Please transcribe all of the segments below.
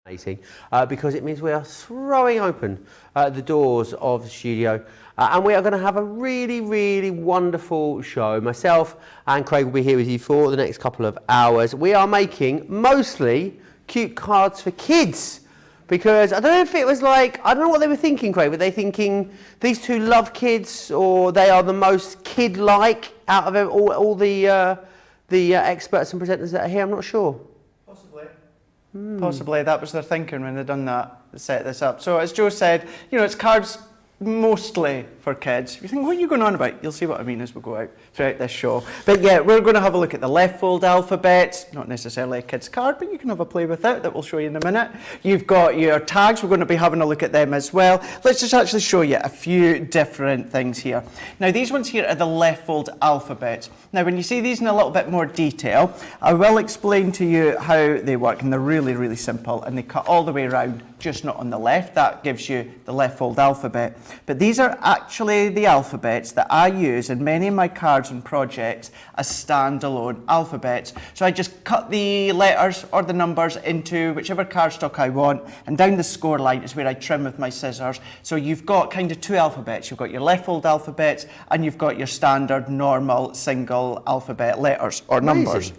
Amazing, because it means we are throwing open the doors of the studio and we are going to have a really wonderful show. Myself and Craig will be here with you for the next couple of hours. We are making mostly cute cards for kids because I don't know if it was like, I don't know what they were thinking, Craig. Were they thinking these two love kids or they are the most kid-like out of all the experts and presenters that are here? I'm not sure. Possibly that was their thinking when they done that, set this up. So as Joe said, you know, it's cards mostly for kids. If you think, what are you going on about? You'll see what I mean as we go out throughout this show. But yeah, we're going to have a look at the left fold alphabet. Not necessarily a kid's card, but you can have a play with it that we'll show you in a minute. You've got your tags. We're going to be having a look at them as well. Let's just actually show you a few different things here. Now these ones here are the left fold alphabet. Now when you see these in a little bit more detail, I will explain to you how they work, and they're really simple, and they cut all the way around, just not on the left. That gives you the left fold alphabet. But these are actually the alphabets that I use in many of my cards and projects as standalone alphabets. So I just cut the letters or the numbers into whichever cardstock I want, and down the score line is where I trim with my scissors. So you've got kind of two alphabets. You've got your left fold alphabets and you've got your standard normal single alphabet letters or numbers.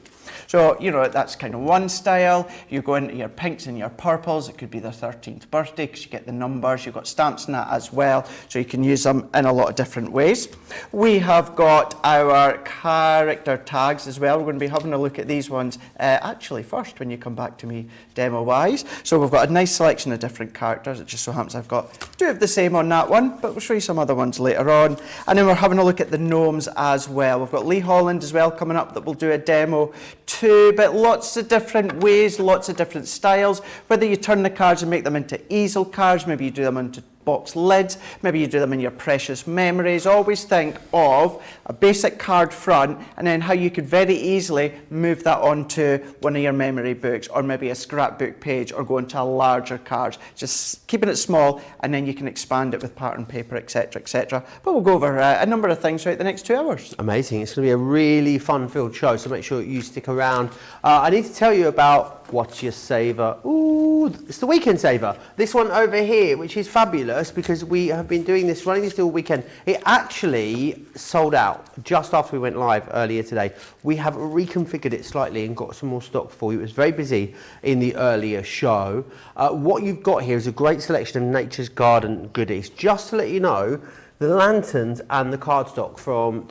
So, you know, that's kind of one style. You go into your pinks and your purples. It could be their 13th birthday because you get the numbers. You've got stamps in that as well. So you can use them in a lot of different ways. We have got our character tags as well. We're going to be having a look at these ones actually first when you come back to me demo-wise. So we've got a nice selection of different characters. It just so happens I've got two of the same on that one, but we'll show you some other ones later on. And then we're having a look at the gnomes as well. We've got Lee Holland as well coming up that we'll do a demo too, but lots of different ways, lots of different styles. Whether you turn the cards and make them into easel cards, maybe you do them into box lids, maybe you do them in your precious memories. Always think of a basic card front and then how you could very easily move that onto one of your memory books or maybe a scrapbook page or go into a larger card. Just keeping it small and then you can expand it with pattern paper, etc, etc. But we'll go over a number of things throughout the next 2 hours. Amazing. It's going to be a really fun-filled show, so make sure you stick around. I need to tell you about What's Your Saver. Ooh, it's the Weekend Saver. This one over here, which is fabulous because we have been doing this, running this all weekend. It actually sold out just after we went live earlier today. We have reconfigured it slightly and got some more stock for you. It was very busy in the earlier show. What you've got here is a great selection of Nature's Garden goodies. Just to let you know, the lanterns and the cardstock from,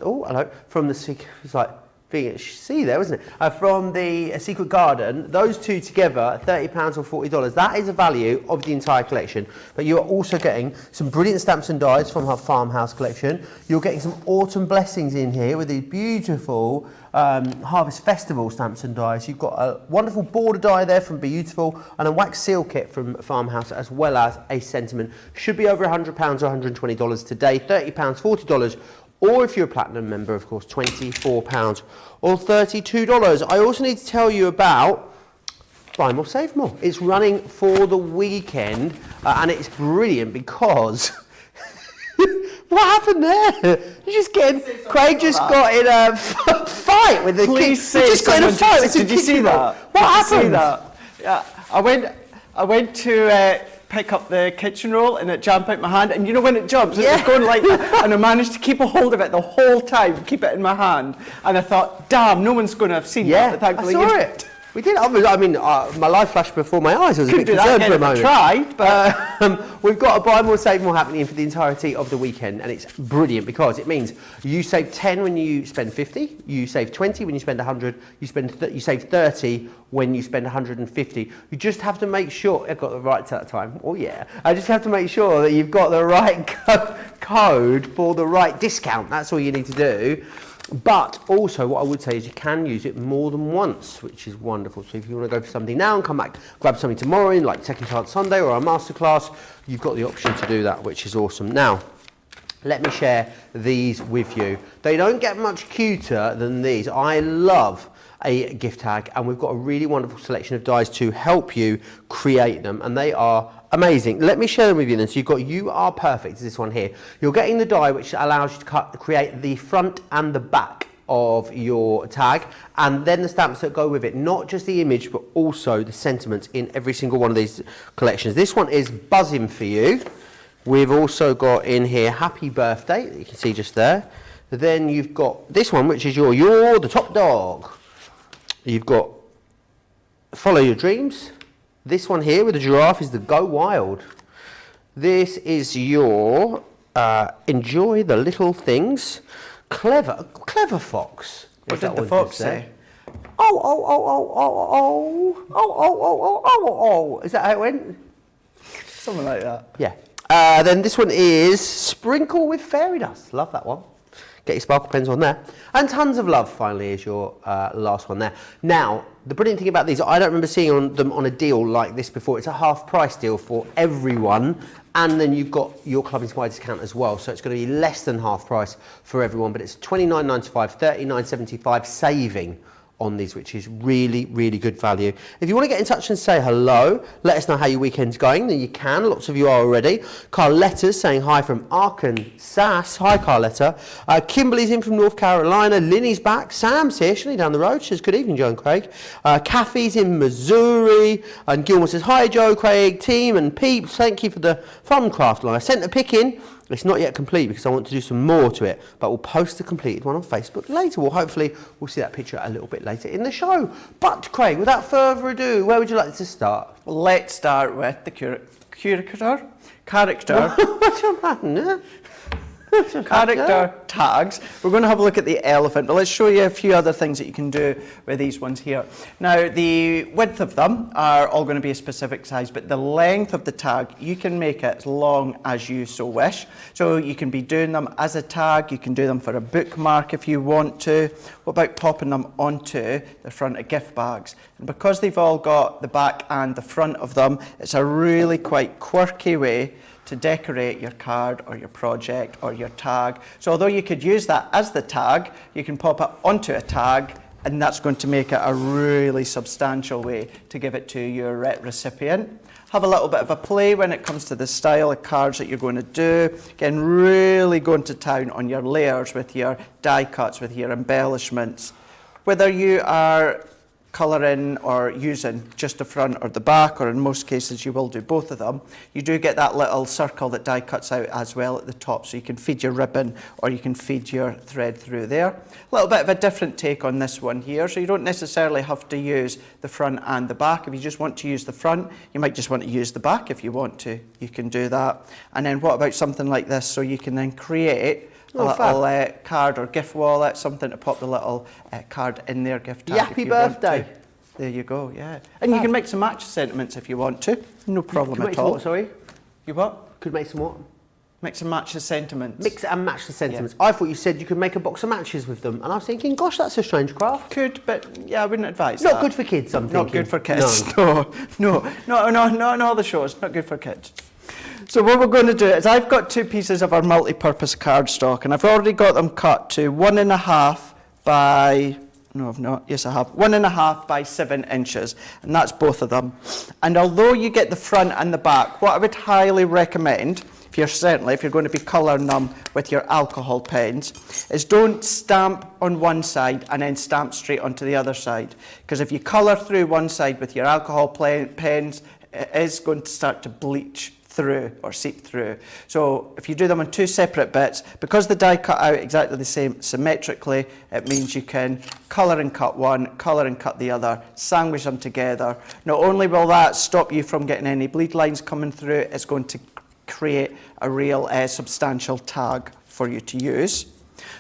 from the site. See there, wasn't it? From the Secret Garden, those two together, £30 or $40. That is the value of the entire collection. But you are also getting some brilliant stamps and dies from our farmhouse collection. You're getting some autumn blessings in here with these beautiful Harvest Festival stamps and dies. You've got a wonderful border die there from Beautiful and a wax seal kit from Farmhouse, as well as a sentiment. Should be over £100 or $120 today, £30, $40. Or if you're a platinum member, of course, £24 or $32. I also need to tell you about Buy More, Save More. It's running for the weekend and it's brilliant because what happened there? You just getting, Craig just got in a fight with the kids. Just got in a fight. Did you see that? What happened? See that? Yeah, I went to pick up the kitchen roll and it jumped out my hand, and you know when it jumps, it was going like that, and I managed to keep a hold of it the whole time, keep it in my hand, and I thought, damn, no one's going to have seen that. But thankfully I saw it. We did. I mean, my life flashed before my eyes. I was a bit concerned for a moment. Tried, but we've got a Buy More, Save More happening for the entirety of the weekend, and it's brilliant because it means you save 10 when you spend 50, you save 20 when you spend 100, you save 30 when you spend 150. You just have to make sure I've got the right time. Oh yeah, I just have to make sure that you've got the right code for the right discount. That's all you need to do. But also what I would say is you can use it more than once, which is wonderful. So if you want to go for something now and come back, grab something tomorrow in like Second Chance Sunday or a masterclass, you've got the option to do that, which is awesome. Now, let me share these with you. They don't get much cuter than these. I love a gift tag, and we've got a really wonderful selection of dies to help you create them, and they are amazing. Let me share them with you then. So you've got You Are Perfect, is this one here. You're getting the die which allows you to create the front and the back of your tag, and then the stamps that go with it, not just the image but also the sentiments in every single one of these collections. This one is buzzing for you. We've also got in here happy birthday, that you can see just there. Then you've got this one, which is you're the top dog. You've got follow your dreams. This one here with the giraffe is the go wild. This is your enjoy the little things. Clever fox. What did the fox say? Oh. Is that how it went? Something like that. Yeah. Then this one is sprinkle with fairy dust. Love that one. Get your sparkle pens on there. And tons of love, finally, is your last one there. Now, the brilliant thing about these, I don't remember seeing them on a deal like this before. It's a half price deal for everyone. And then you've got your Club Inspire discount as well. So it's going to be less than half price for everyone. But it's $29.95, $39.75 saving on these, which is really, really good value. If you want to get in touch and say hello, let us know how your weekend's going, then you can. Lots of you are already. Carletta's saying hi from Arkansas. Hi, Carletta. Kimberly's in from North Carolina. Linny's back. Sam's here. She's only down the road. She says, good evening, Joe and Craig. Kathy's in Missouri. And Gilmore says, hi, Joe, Craig, team, and peeps. Thank you for the fun craft line. I sent a pic in. It's not yet complete because I want to do some more to it, but we'll post the completed one on Facebook later. Hopefully we'll see that picture a little bit later in the show. But Craig, without further ado, where would you like to start? Let's start with the character. What's your man? Character tags. We're going to have a look at the elephant, but let's show you a few other things that you can do with these ones here. Now, the width of them are all going to be a specific size, but the length of the tag, you can make it as long as you so wish. So you can be doing them as a tag, you can do them for a bookmark if you want to. What about popping them onto the front of gift bags? And because they've all got the back and the front of them, it's a really quite quirky way to decorate your card or your project or your tag. So although you could use that as the tag, you can pop it onto a tag, and that's going to make it a really substantial way to give it to your recipient. Have a little bit of a play when it comes to the style of cards that you're going to do. Again, really going to town on your layers with your die cuts, with your embellishments. Whether you are colouring or using just the front or the back, or in most cases you will do both of them, you do get that little circle that die cuts out as well at the top, so you can feed your ribbon or you can feed your thread through there. A little bit of a different take on this one here, so you don't necessarily have to use the front and the back. If you just want to use the front, you might just want to use the back. If you want to, you can do that. And then what about something like this, so you can then create a little card or gift wallet, something to pop the little card in their gift tag. Happy birthday. There you go, yeah. And you can mix and match sentiments if you want to. No problem at all. What, sorry? You what? Could make some what? Mix and match the sentiments. Mix and match the sentiments. Yeah. I thought you said you could make a box of matches with them, and I was thinking, gosh, that's a strange craft. Could, but yeah, I wouldn't advise Not that. good for kids, I'm thinking. Not good for kids. No, not all the shows. Not good for kids. So what we're going to do is, I've got two pieces of our multi-purpose cardstock, and I've already got them cut to 1.5 by, no I've not, yes I have, 1.5 by 7 inches, and that's both of them. And although you get the front and the back, what I would highly recommend, if you're going to be colouring them with your alcohol pens, is don't stamp on one side and then stamp straight onto the other side. Because if you colour through one side with your alcohol pens, it is going to start to bleach through or seep through. So if you do them on two separate bits, because the die cut out exactly the same symmetrically, it means you can colour and cut one, colour and cut the other, sandwich them together. Not only will that stop you from getting any bleed lines coming through, it's going to create a real substantial tag for you to use.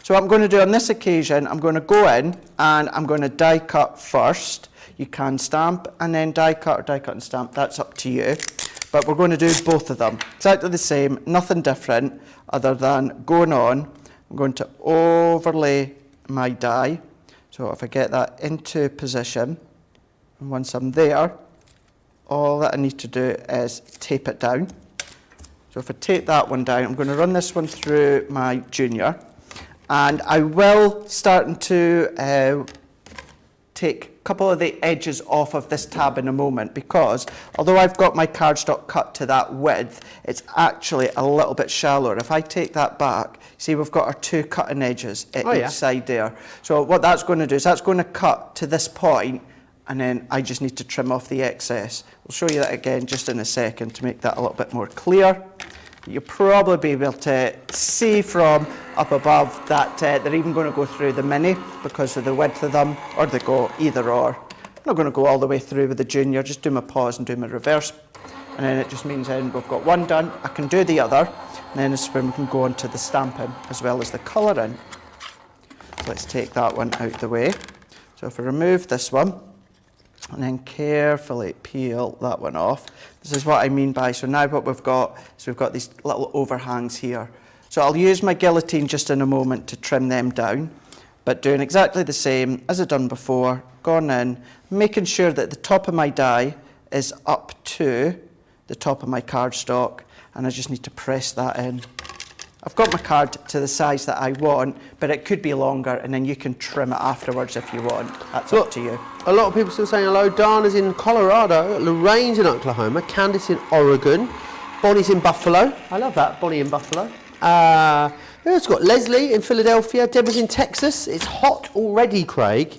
So what I'm going to do on this occasion, I'm going to go in and I'm going to die cut first. You can stamp and then die cut, or die cut and stamp, that's up to you. But we're going to do both of them. Exactly the same, nothing different other than going on. I'm going to overlay my die. So if I get that into position, and once I'm there, all that I need to do is tape it down. So if I tape that one down, I'm going to run this one through my junior. And I will start to take a couple of the edges off of this tab in a moment, because although I've got my cardstock cut to that width, it's actually a little bit shallower. If I take that back, see we've got our 2 cutting edges at each side there. So what that's going to do is that's going to cut to this point, and then I just need to trim off the excess. We'll show you that again just in a second to make that a little bit more clear. You'll probably be able to see from up above that they're even going to go through the mini because of the width of them, or they go either or. I'm not going to go all the way through with the junior, just do my pause and do my reverse. And then it just means then we've got one done, I can do the other, and then this is when we can go on to the stamping as well as the colouring. So let's take that one out the way. So if I remove this one, and then carefully peel that one off. This is what I mean by, so now what we've got is we've got these little overhangs here. So I'll use my guillotine just in a moment to trim them down, but doing exactly the same as I've done before, gone in, making sure that the top of my die is up to the top of my cardstock, and I just need to press that in. I've got my card to the size that I want, but it could be longer, and then you can trim it afterwards if you want. That's up to you. A lot of people still saying hello. Dana's in Colorado, Lorraine's in Oklahoma, Candice in Oregon, Bonnie's in Buffalo. I love that, Bonnie in Buffalo. Who's got Leslie in Philadelphia, Deborah's in Texas. It's hot already, Craig.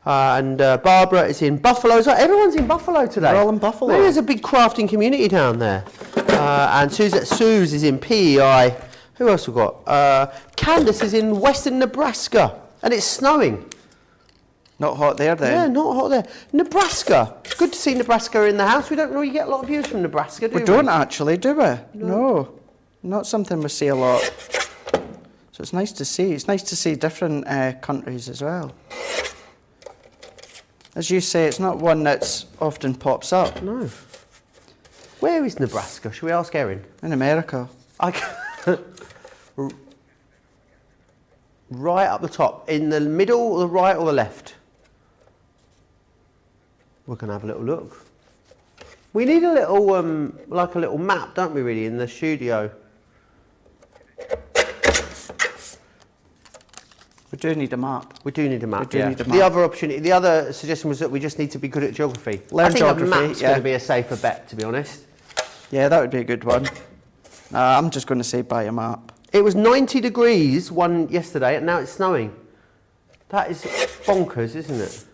And Barbara is in Buffalo. So everyone's in Buffalo today. We're all in Buffalo. Maybe there's a big crafting community down there. And Suze is in PEI. Who else we got? Candice is in western Nebraska, and it's snowing. Not hot there then? Yeah, not hot there. Nebraska. Good to see Nebraska in the house. We don't really get a lot of views from Nebraska, do we? We don't actually, do we? No. Not something we see a lot. So it's nice to see. It's nice to see different countries as well. As you say, it's not one that's often pops up. No. Where is Nebraska? Should we ask Erin? In America. Right up the top. In the middle, the right or the left? We're going to have a little look. We need a little, like a little map, don't we, really, in the studio? We do need a map. We do need a map, We do yeah. need a The map. other opportunity, the other suggestion was that we just need to be good at geography. Learn I think geography, a map's yeah. going to be a safer bet, to be honest. Yeah, that would be a good one. I'm just going to say buy a map. It was 90 degrees one yesterday, and now it's snowing. That is bonkers, isn't it?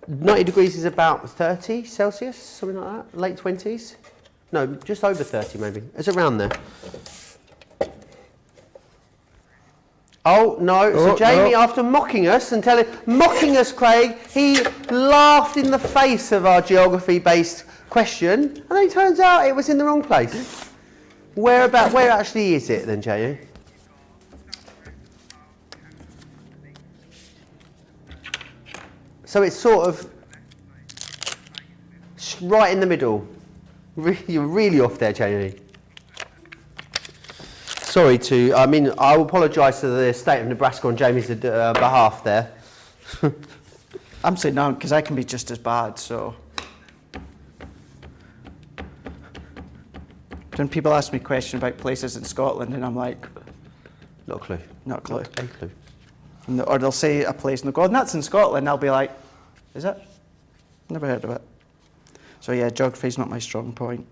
90 degrees is about 30 Celsius, something like that, late 20s. No, just over 30 maybe. It's around there. Oh, no. So Jamie, after mocking us and mocking us, Craig, he laughed in the face of our geography-based question, and then it turns out it was in the wrong place. Where actually is it then, Jamie? So it's sort of right in the middle. You're really off there, Jamie. Sorry I will apologise to the state of Nebraska on Jamie's behalf there. I'm saying no, because I can be just as bad, so. When people ask me questions about places in Scotland, and I'm like, Not a clue. not a clue. Not a clue. Or they'll say a place and they'll go, and that's in Scotland. I'll be like, is it? Never heard of it. So yeah, geography's not my strong point.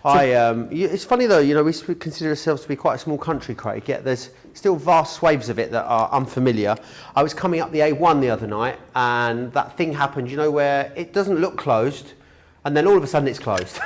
It's funny though, we consider ourselves to be quite a small country, Craig, yet there's still vast swathes of it that are unfamiliar. I was coming up the A1 the other night, and that thing happened, where it doesn't look closed, and then all of a sudden it's closed.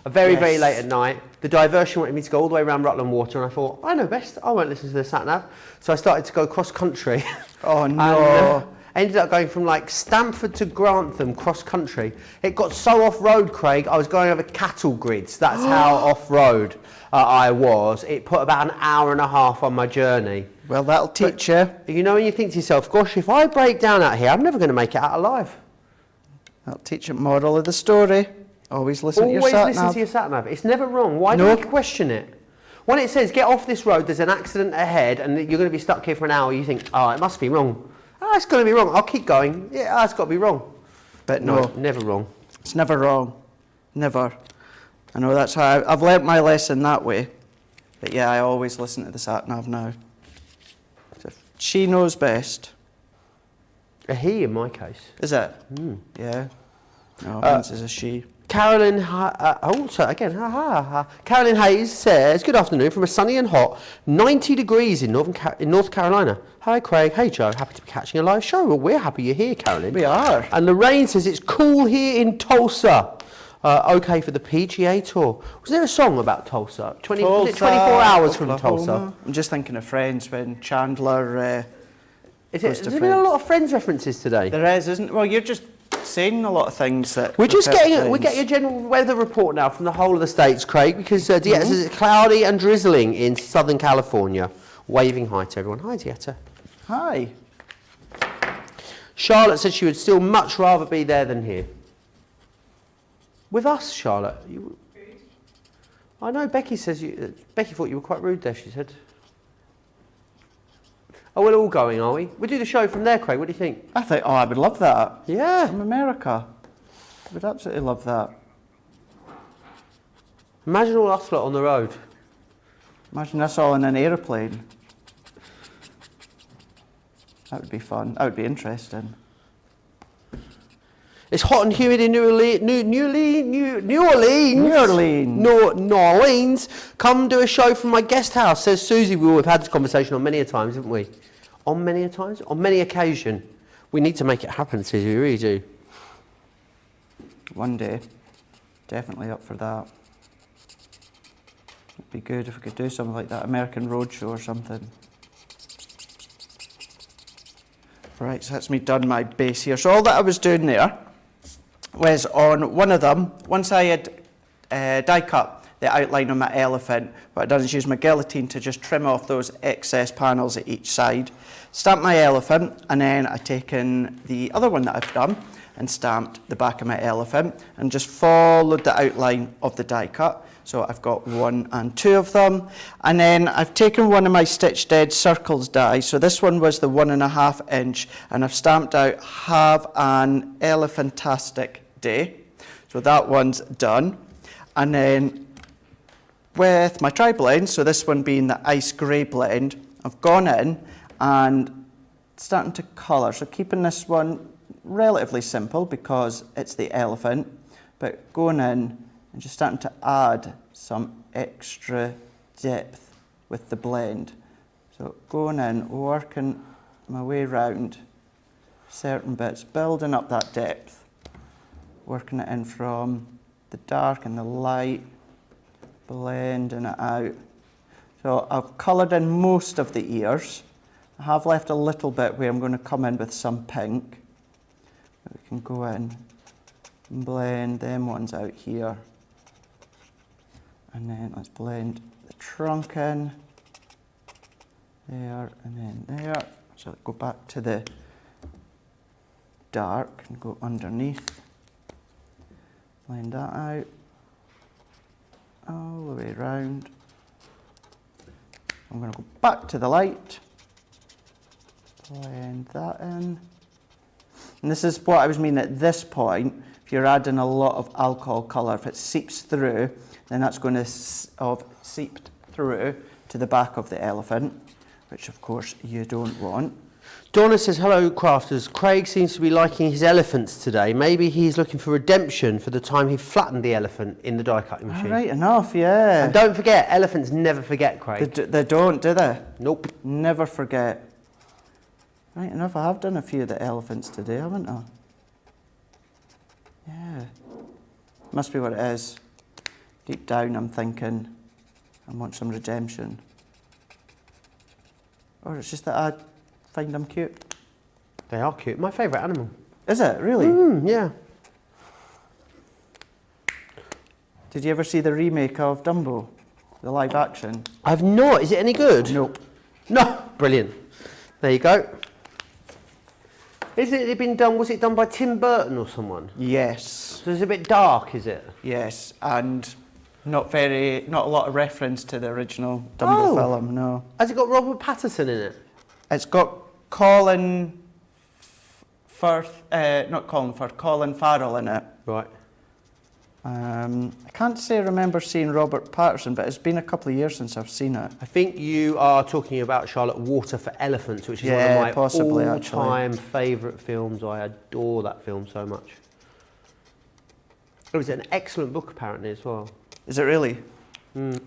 Very late at night. The diversion wanted me to go all the way around Rutland Water, and I thought, I know best, I won't listen to the sat-nav. So I started to go cross-country. Oh no. And, ended up going from like Stamford to Grantham cross-country. It got so off-road, Craig, I was going over cattle grids. That's how off-road I was. It put about an hour and a half on my journey. Well, that'll teach you. When you think to yourself, gosh, if I break down out here, I'm never going to make it out alive. That'll teach you. Moral of the story. Always listen to your sat-nav. Always listen to your sat-nav. It's never wrong. Why do you question it? When it says, get off this road, there's an accident ahead, and you're going to be stuck here for an hour, you think, oh, it must be wrong. Oh, it's going to be wrong. I'll keep going. Yeah, it's got to be wrong. But no, never wrong. It's never wrong. Never. I know that's how I've learnt my lesson that way. But yeah, I always listen to the sat-nav now. So she knows best. A he in my case. Is it? Yeah. No, Vince is a she. Carolyn, Carolyn Hayes says, good afternoon from a sunny and hot 90 degrees in North Carolina. Hi Craig, hey Joe, happy to be catching a live show. Well, we're happy you're here, Carolyn. We are. And Lorraine says it's cool here in Tulsa. Okay for the PGA Tour. Was there a song about Tulsa? Was it 24 hours from Tulsa? I'm just thinking of Friends when Chandler There's been a lot of Friends references today. There is, isn't? Well, you're just saying a lot of things that we're getting a general weather report now from the whole of the states, Craig, because Dieta says it's cloudy and drizzling in Southern California. Waving hi to everyone. Hi, Dieta. Hi. Charlotte said she would still much rather be there than here. With us, Charlotte. I know Becky says Becky thought you were quite rude there, she said. Oh, we're all going, are we? We do the show from there, Craig. What do you think? I think, I would love that. Yeah. From America. I would absolutely love that. Imagine all us lot on the road. Imagine us all in an aeroplane. That would be fun. That would be interesting. It's hot and humid in New Orleans. Come do a show from my guest house, says Susie. We've had this conversation on many a times, haven't we? On many a times? On many occasion. We need to make it happen, Susie, we really do. One day. Definitely up for that. It'd be good if we could do something like that, American Roadshow or something. Right, so that's me done my base here. So all that I was doing there was on one of them, once I had die cut the outline on my elephant, what I've done is use my guillotine to just trim off those excess panels at each side, stamped my elephant, and then I've taken the other one that I've done and stamped the back of my elephant and just followed the outline of the die cut. So I've got 1 and 2 of them. And then I've taken one of my Stitch Dead Circles die. So this one was the 1.5 inch, and I've stamped out "Have an Elephantastic Day." So that one's done. And then with my tri-blend, so this one being the ice grey blend, I've gone in and starting to colour. So keeping this one relatively simple because it's the elephant, but going in and just starting to add some extra depth with the blend. So going in, working my way around certain bits, building up that depth, working it in from the dark and the light, blending it out. So I've coloured in most of the ears. I have left a little bit where I'm going to come in with some pink. We can go in and blend them ones out here. And then let's blend the trunk in, there and then there. So go back to the dark and go underneath. Blend that out, all the way around. I'm going to go back to the light, blend that in. And this is what I was meaning at this point. If you're adding a lot of alcohol colour, if it seeps through, then that's going to have seeped through to the back of the elephant, which of course you don't want. Donna says, hello crafters, Craig seems to be liking his elephants today. Maybe he's looking for redemption for the time he flattened the elephant in the die cutting machine. Right enough, yeah. And don't forget, elephants never forget, Craig. They don't, do they? Nope. Never forget. Right enough, I have done a few of the elephants today, haven't I? Yeah. Must be what it is. Deep down I'm thinking I want some redemption. Or it's just that I find them cute. They are cute. My favourite animal. Is it? Really? Yeah. Did you ever see the remake of Dumbo? The live action? I've not. Is it any good? Nope. No. Brilliant. There you go. Was it done by Tim Burton or someone? Yes. So it's a bit dark, is it? Yes, and not a lot of reference to the original Dumbo film, no. Has it got Robert Pattinson in it? It's got Colin Farrell in it. Right. I can't say I remember seeing Robert Patterson, but it's been a couple of years since I've seen it. I think you are talking about Charlotte Water for Elephants, which is Yeah, one of my possibly, all-time favourite films. I adore that film so much. It was an excellent book, apparently, as well. Is it really?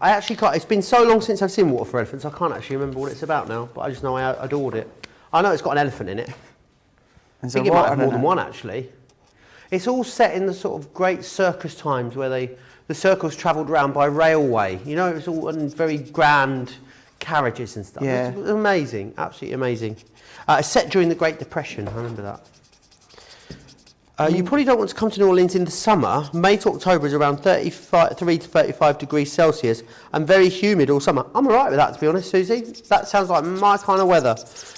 I actually can't. It's been so long since I've seen Water for Elephants, I can't actually remember what it's about now. But I just know I adored it. I know it's got an elephant in it. I think it might have more than one, actually. It's all set in the sort of great circus times where the circus travelled around by railway. You know, it was all in very grand carriages and stuff. Yeah. It was amazing, absolutely amazing. It's set during the Great Depression, I remember that. You probably don't want to come to New Orleans in the summer. May to October is around 3 to 35 degrees Celsius and very humid all summer. I'm all right with that, to be honest, Susie. That sounds like my kind of weather.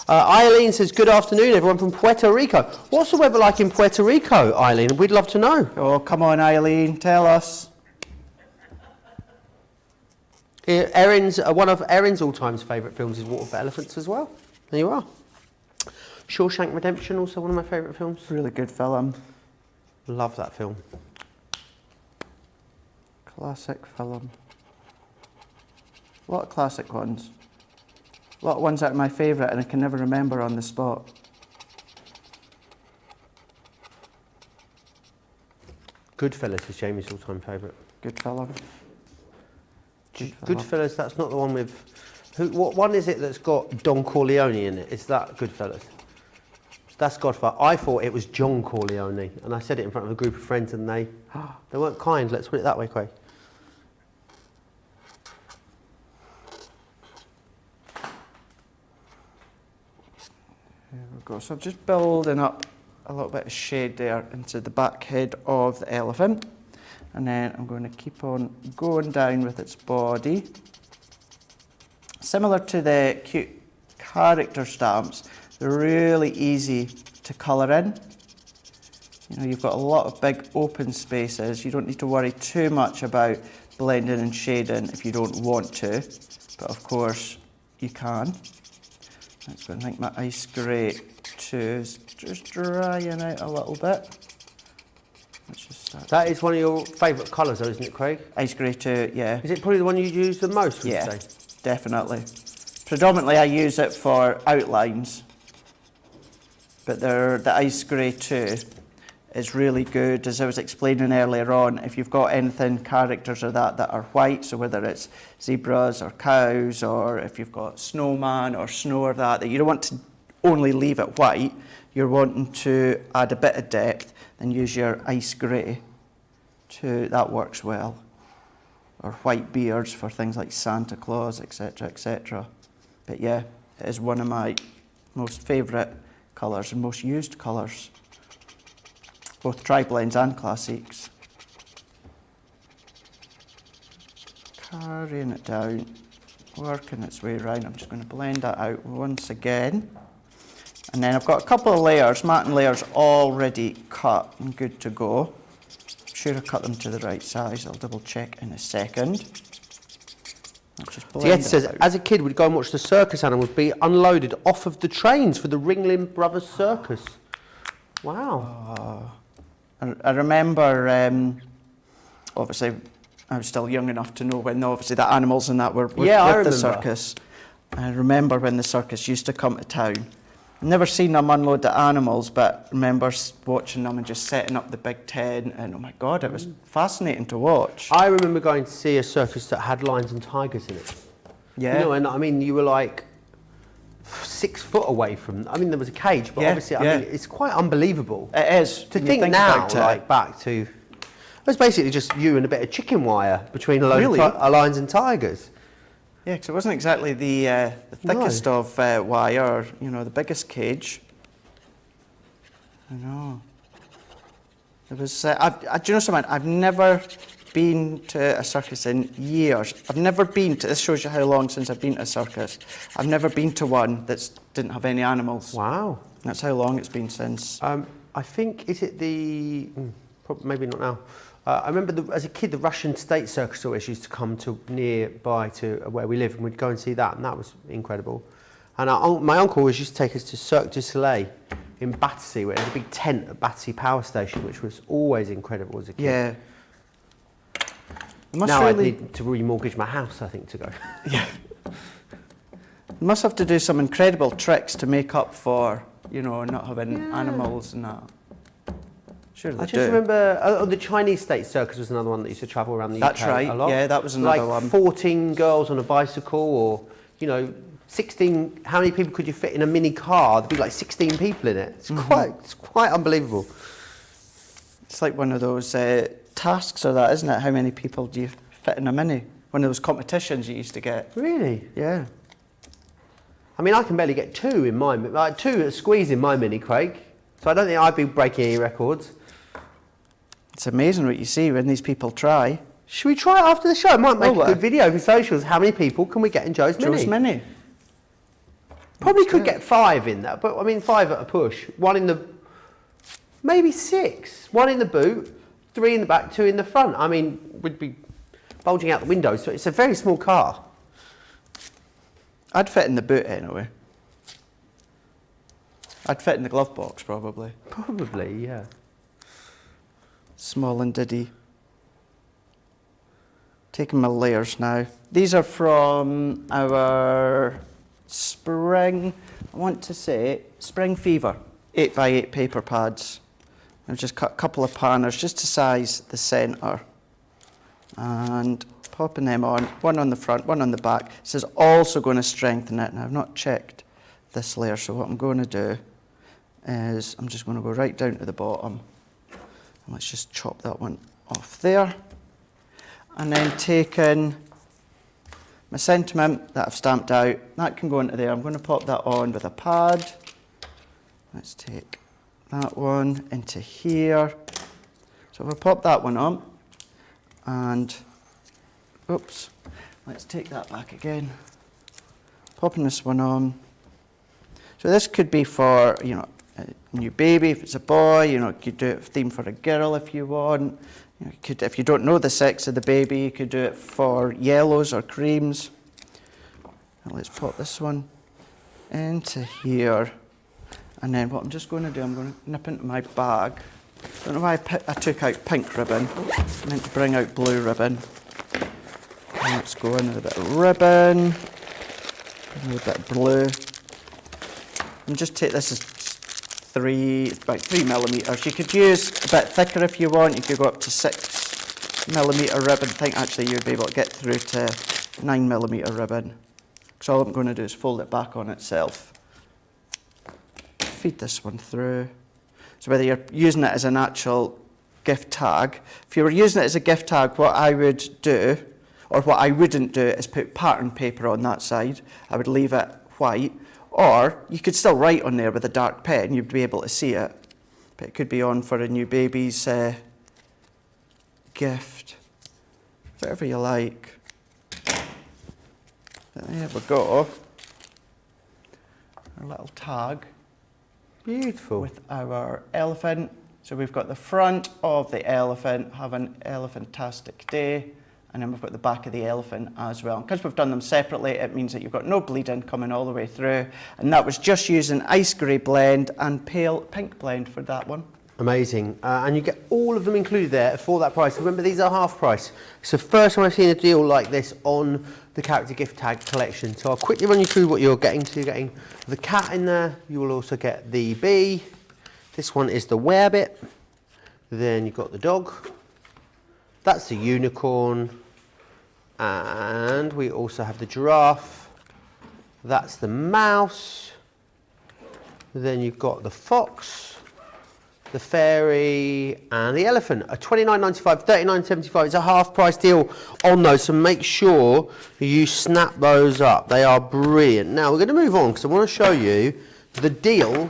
Eileen says, good afternoon, everyone from Puerto Rico. What's the weather like in Puerto Rico, Eileen? We'd love to know. Oh, come on, Eileen, tell us. One of Erin's all-time favourite films is Water for Elephants as well. There you are. Shawshank Redemption, also one of my favourite films. Really good film. Love that film. Classic film. A lot of classic ones. A lot of ones that are my favourite and I can never remember on the spot. Goodfellas is Jamie's all-time favourite. Good film. Goodfellas, that's not the one with... What one is it that's got Don Corleone in it? Is that Goodfellas? That's Godfather. I thought it was John Corleone, and I said it in front of a group of friends, and they weren't kind. Let's put it that way, Craig. There we go. So I'm just building up a little bit of shade there into the back head of the elephant, and then I'm going to keep on going down with its body. Similar to the cute character stamps, they're really easy to colour in. You know, you've got a lot of big open spaces. You don't need to worry too much about blending and shading if you don't want to, but of course you can. That's going to make my ice grey too is just drying out a little bit. Let's just start. That is one of your favourite colours, though, isn't it, Craig? Ice grey too, yeah. Is it probably the one you use the most, would you say? Definitely. Predominantly I use it for outlines, but the ice grey too is really good. As I was explaining earlier on, if you've got anything, characters or that are white, so whether it's zebras or cows, or if you've got snowman or snow or that you don't want to only leave it white, you're wanting to add a bit of depth, then use your ice grey too, that works well. Or white beards for things like Santa Claus, etc, etc. But yeah, it is one of my most favourite colours and most used colours, both tri-blends and classics. Carrying it down, working its way around. I'm just going to blend that out once again. And then I've got a couple of layers, matte layers already cut and good to go. I'm sure I cut them to the right size. I'll double check in a second. Dieta says, as a kid, we'd go and watch the circus animals be unloaded off of the trains for the Ringling Brothers Circus. Wow. I remember, obviously, I was still young enough to know when, obviously, the animals and that were with the circus. I remember when the circus used to come to town. I've never seen them unload the animals, but I remember watching them and just setting up the big tent, and oh my God, it was fascinating to watch. I remember going to see a circus that had lions and tigers in it. Yeah. You know, and I mean, you were like 6 foot away from, I mean, there was a cage, but obviously, I mean, it's quite unbelievable. It is. To think now, like back to, it was basically just you and a bit of chicken wire between a load of lions and tigers. Yeah, because it wasn't exactly the thickest of wire, you know, the biggest cage. I know. It was. Do you know something? I've never been to a circus in years. I've never been to. This shows you how long since I've been to a circus. I've never been to one that didn't have any animals. Wow. That's how long it's been since. I think, is it the? Maybe not now. I remember as a kid, the Russian State Circus always used to come to nearby to where we live, and we'd go and see that, and that was incredible. And my uncle always used to take us to Cirque du Soleil in Battersea, where there was a big tent at Battersea Power Station, which was always incredible as a kid. Yeah. Must now really, I need to remortgage my house, I think, to go. yeah. You must have to do some incredible tricks to make up for, you know, not having animals and that. Sure they I just do. remember the Chinese State Circus was another one that used to travel around the That's UK right. a lot. Yeah, that was another like one. 14 girls on a bicycle, or, you know, 16. How many people could you fit in a mini car? There'd be like 16 people in it. It's quite unbelievable. It's like one of those tasks or that, isn't it? How many people do you fit in a mini? One of those competitions you used to get. Really? Yeah. I mean, I can barely get two in my, like 2 squeeze in my mini, Craig. So I don't think I'd be breaking any records. It's amazing what you see when these people try. Should we try it after the show? It might make Will a good video for socials. How many people can we get in Joe's Mini? Joe's Mini. Probably could get 5 in that, but I mean 5 at a push. 1 in the, maybe 6. 1 in the boot, 3 in the back, 2 in the front. I mean, we'd be bulging out the windows, so it's a very small car. I'd fit in the boot anyway. I'd fit in the glove box probably. Probably, yeah. Small and diddy. Taking my layers now. These are from our spring, I want to say, Spring Fever 8x8 paper pads. I've just cut a couple of panners just to size the centre. And popping them on, one on the front, one on the back. This is also going to strengthen it. Now I've not checked this layer, so what I'm going to do is I'm just going to go right down to the bottom. And let's just chop that one off there. And then taking my sentiment that I've stamped out, that can go into there. I'm going to pop that on with a pad. Let's take that one into here. So if I pop that one on, and oops, let's take that back again. Popping this one on. So this could be for, you know, a new baby, if it's a boy, you know, you could do it theme for a girl if you want. You know, you could, if you don't know the sex of the baby, you could do it for yellows or creams. Now let's pop this one into here. And then what I'm just going to do, I'm going to nip into my bag. I don't know why I took out pink ribbon. I meant to bring out blue ribbon. And let's go in with a bit of ribbon, a little bit of blue. And just take this as about 3mm. You could use a bit thicker if you want. You could go up to 6mm ribbon. I think actually you'd be able to get through to 9mm ribbon. So all I'm going to do is fold it back on itself. Feed this one through. So whether you're using it as an actual gift tag, if you were using it as a gift tag, what I would do, or what I wouldn't do, is put pattern paper on that side. I would leave it white. Or you could still write on there with a dark pen, you'd be able to see it. But it could be on for a new baby's gift, whatever you like. But there we go. Our little tag. Beautiful. With our elephant. So we've got the front of the elephant, have an elephantastic day. And then we've got the back of the elephant as well. Because we've done them separately, it means that you've got no bleeding coming all the way through. And that was just using ice grey blend and pale pink blend for that one. Amazing. And you get all of them included there for that price. Remember, these are half price. It's the first time I've seen a deal like this on the character gift tag collection. So I'll quickly run you through what you're getting. So you're getting the cat in there. You will also get the bee. This one is the werebit. Then you've got the dog. That's the unicorn. And we also have the giraffe. That's the mouse. Then you've got the fox, the fairy, and the elephant. A $29.95, $39.75. It's a half price deal on those, so make sure you snap those up. They are brilliant. Now we're going to move on because I want to show you the deal.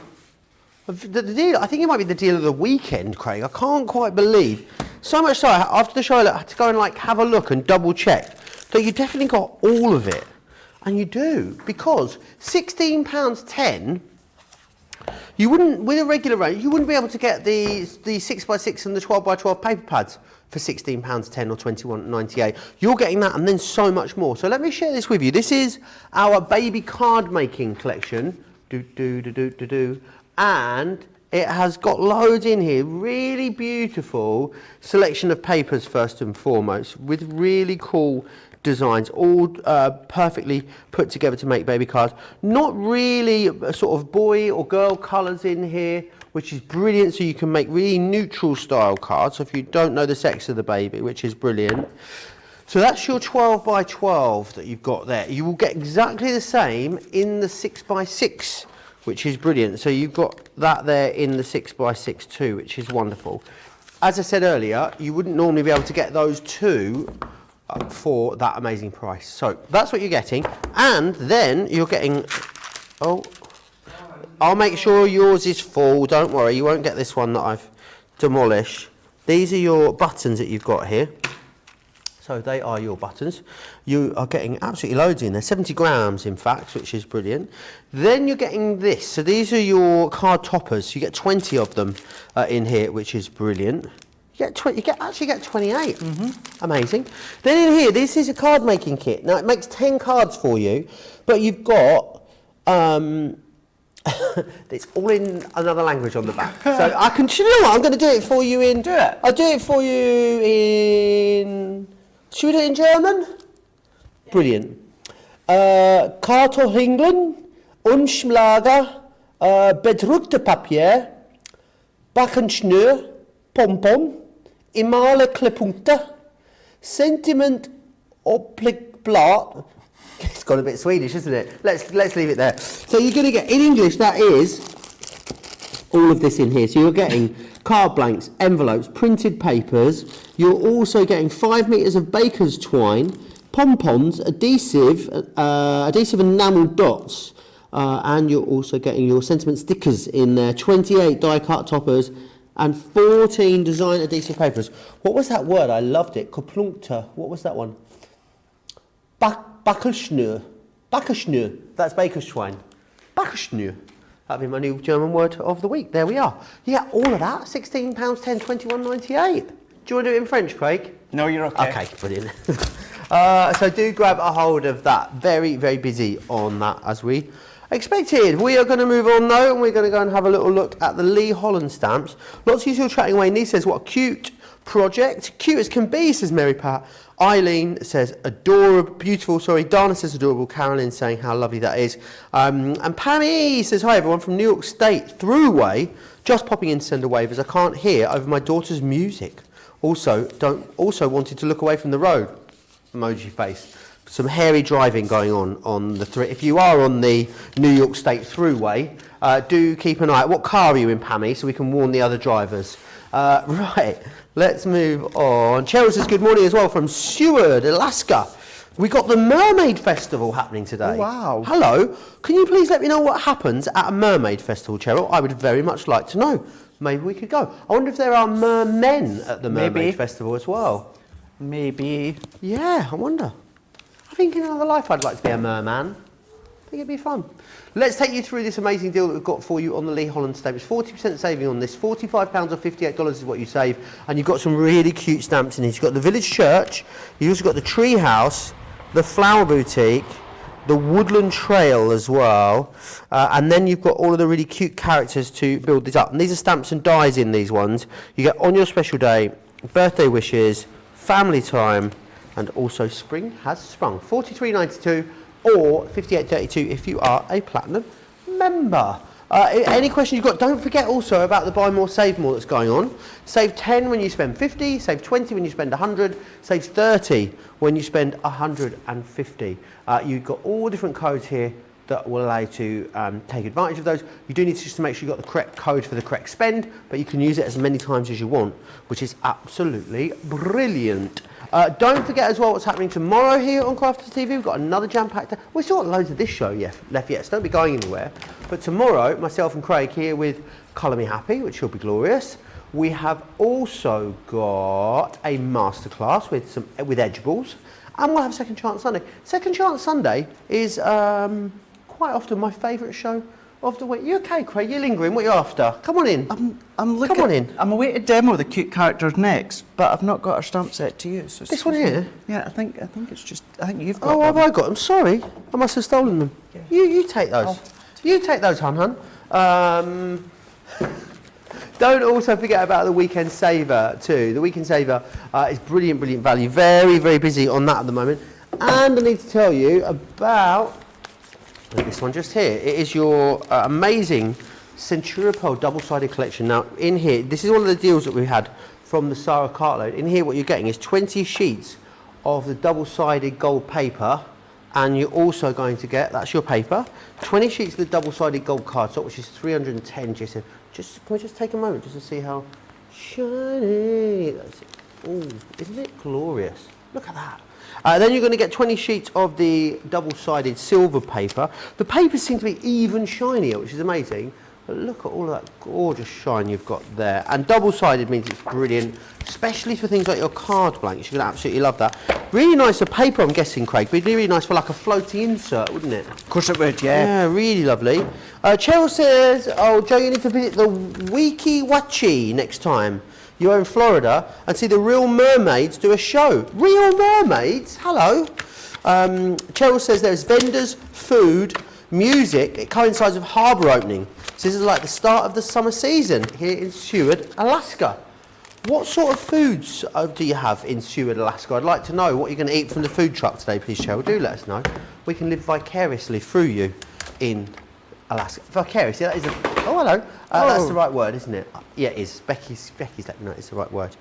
The deal, I think it might be the deal of the weekend, Craig. I can't quite believe. So much so, after the show, I had to go and have a look and double check that you definitely got all of it. And you do, because £16.10, you wouldn't, with a regular range, you wouldn't be able to get the 6x6 and the 12x12 paper pads for £16.10 or £21.98. You're getting that and then so much more. So let me share this with you. This is our baby card making collection. And It has got loads in here, really beautiful selection of papers first and foremost, with really cool designs, all perfectly put together to make baby cards. Not really a sort of boy or girl colours in here, which is brilliant, so you can make really neutral style cards, so if you don't know the sex of the baby, which is brilliant. So that's your 12 by 12 that you've got there. You will get exactly the same in the 6 by 6, which is brilliant. So you've got that there in the 6 by 6 too, which is wonderful. As I said earlier, you wouldn't normally be able to get those two for that amazing price. So that's what you're getting. And then you're getting, oh, I'll make sure yours is full. Don't worry, you won't get this one that I've demolished. These are your buttons that you've got here. So they are your buttons. You are getting absolutely loads in there, 70 grams in fact, which is brilliant. Then you're getting this. So these are your card toppers. You get 20 of them in here, which is brilliant. You actually get 28. Amazing. Then in here, this is a card making kit. Now it makes 10 cards for you, but you've got it's all in another language on the back. So I can. Do you know what? I'm going to do it for you in. Do it. I'll do it for you in. Should we do it in German? Yeah. Brilliant. Kartoffeln, Umschlager, bedruckte Papier, Backenschnür, Pompon, Imale Klepunkte, Sentiment Obligblat. It's got a bit Swedish, isn't it? Let's leave it there. So you're going to get, in English, that is all of this in here. So you're getting card blanks, envelopes, printed papers. You're also getting 5 meters of baker's twine, pompons, adhesive enamel dots, and you're also getting your sentiment stickers in there, 28 die cut toppers, and 14 design adhesive papers. What was that word? I loved it. Koplunkter. What was that one? Backenschnür. Backenschnür. That's baker's twine. Backenschnür. That'll be my new German word of the week. There we are. You get all of that. £16, 10, 21.98. Do you want to do it in French, Craig? No, you're okay. Okay, brilliant. So do grab a hold of that. Very, very busy on that as we expected. We are going to move on though, and we're going to go and have a little look at the Lee Holland stamps. Lots of you still chatting away. Nee says, what a cute project. Cute as can be, says Mary Pat. Eileen says adorable, beautiful, sorry. Dana says adorable. Carolyn saying how lovely that is. And Pammy says, hi everyone from New York State, Thruway. Just popping in to send a wave as I can't hear over my daughter's music. Also wanted to look away from the road. Emoji face. Some hairy driving going on the if you are on the New York State Thruway, do keep an eye out. What car are you in, Pammy, so we can warn the other drivers. Right, let's move on. Cheryl says good morning as well from Seward, Alaska. We got the Mermaid Festival happening today. Oh, wow. Hello, can you please let me know what happens at a Mermaid Festival, Cheryl? I would very much like to know. Maybe we could go. I wonder if there are mermen at the Mermaid Festival as well. Maybe. Yeah, I wonder. I think in another life I'd like to be a merman. I think it'd be fun. Let's take you through this amazing deal that we've got for you on the Lee Holland stamp. It's 40% saving on this. £45 or $58 is what you save. And you've got some really cute stamps in here. You've got the Village Church. You've also got the Tree House, the Flower Boutique, the Woodland Trail as well. And then you've got all of the really cute characters to build this up. And these are stamps and dies in these ones. You get on your special day, birthday wishes, family time, and also spring has sprung. $43.92 or $58.32 if you are a platinum member. Any questions you've got, don't forget also about the buy more, save more that's going on. Save 10 when you spend 50, save 20 when you spend 100, save 30 when you spend 150. You've got all different codes here that will allow you to take advantage of those. You do need to just make sure you've got the correct code for the correct spend, but you can use it as many times as you want, which is absolutely brilliant. Don't forget as well what's happening tomorrow here on Crafters TV. We've got another jam-packed day. We've still got loads of this show left yet, so don't be going anywhere. But tomorrow, myself and Craig here with Colour Me Happy, which will be glorious. We have also got a masterclass with edge balls, and we'll have Second Chance Sunday. Second Chance Sunday is quite often my favourite show of the week. You okay, Craig? You're lingering. What are you after? Come on in. I'm looking. Come on in. I'm away to demo the cute characters next, but I've not got a stamp set to use. So this one here? Yeah, I think it's just. I think you've got. Oh, have I got them? Sorry, I must have stolen them. Yeah. You take those. You take those, hun. Don't also forget about the Weekend Saver too. The Weekend Saver is brilliant, brilliant value. Very, very busy on that at the moment. And I need to tell you about this one just here. It is your amazing Centura Pearl double-sided collection. Now, in here, this is one of the deals that we had from the Sarah Cartload. In here, what you're getting is 20 sheets of the double-sided gold paper, and you're also going to get, that's your paper, 20 sheets of the double-sided gold cardstock, which is 310 Jason. Can we just take a moment just to see how shiny that's it. Oh, isn't it glorious? Look at that. Then you're going to get 20 sheets of the double-sided silver paper. The papers seem to be even shinier, which is amazing. But look at all of that gorgeous shine you've got there. And double-sided means it's brilliant, especially for things like your card blanks. You're going to absolutely love that. Really nice for paper, I'm guessing, Craig. But it'd be really nice for like a floating insert, wouldn't it? Of course it would, yeah. Yeah, really lovely. Cheryl says, oh, Joe, you need to visit the Weeki Wachee next time you're in Florida and see the Real Mermaids do a show. Real Mermaids? Hello. Cheryl says there's vendors, food, music. It coincides with harbour opening. So this is like the start of the summer season here in Seward, Alaska. What sort of foods do you have in Seward, Alaska? I'd like to know what you're going to eat from the food truck today, please, Cheryl. Do let us know. We can live vicariously through you in Alaska. Vicariously, that is a... Oh, hello. That's the right word, isn't it? Yeah, it is. Becky's let me know it's the right word.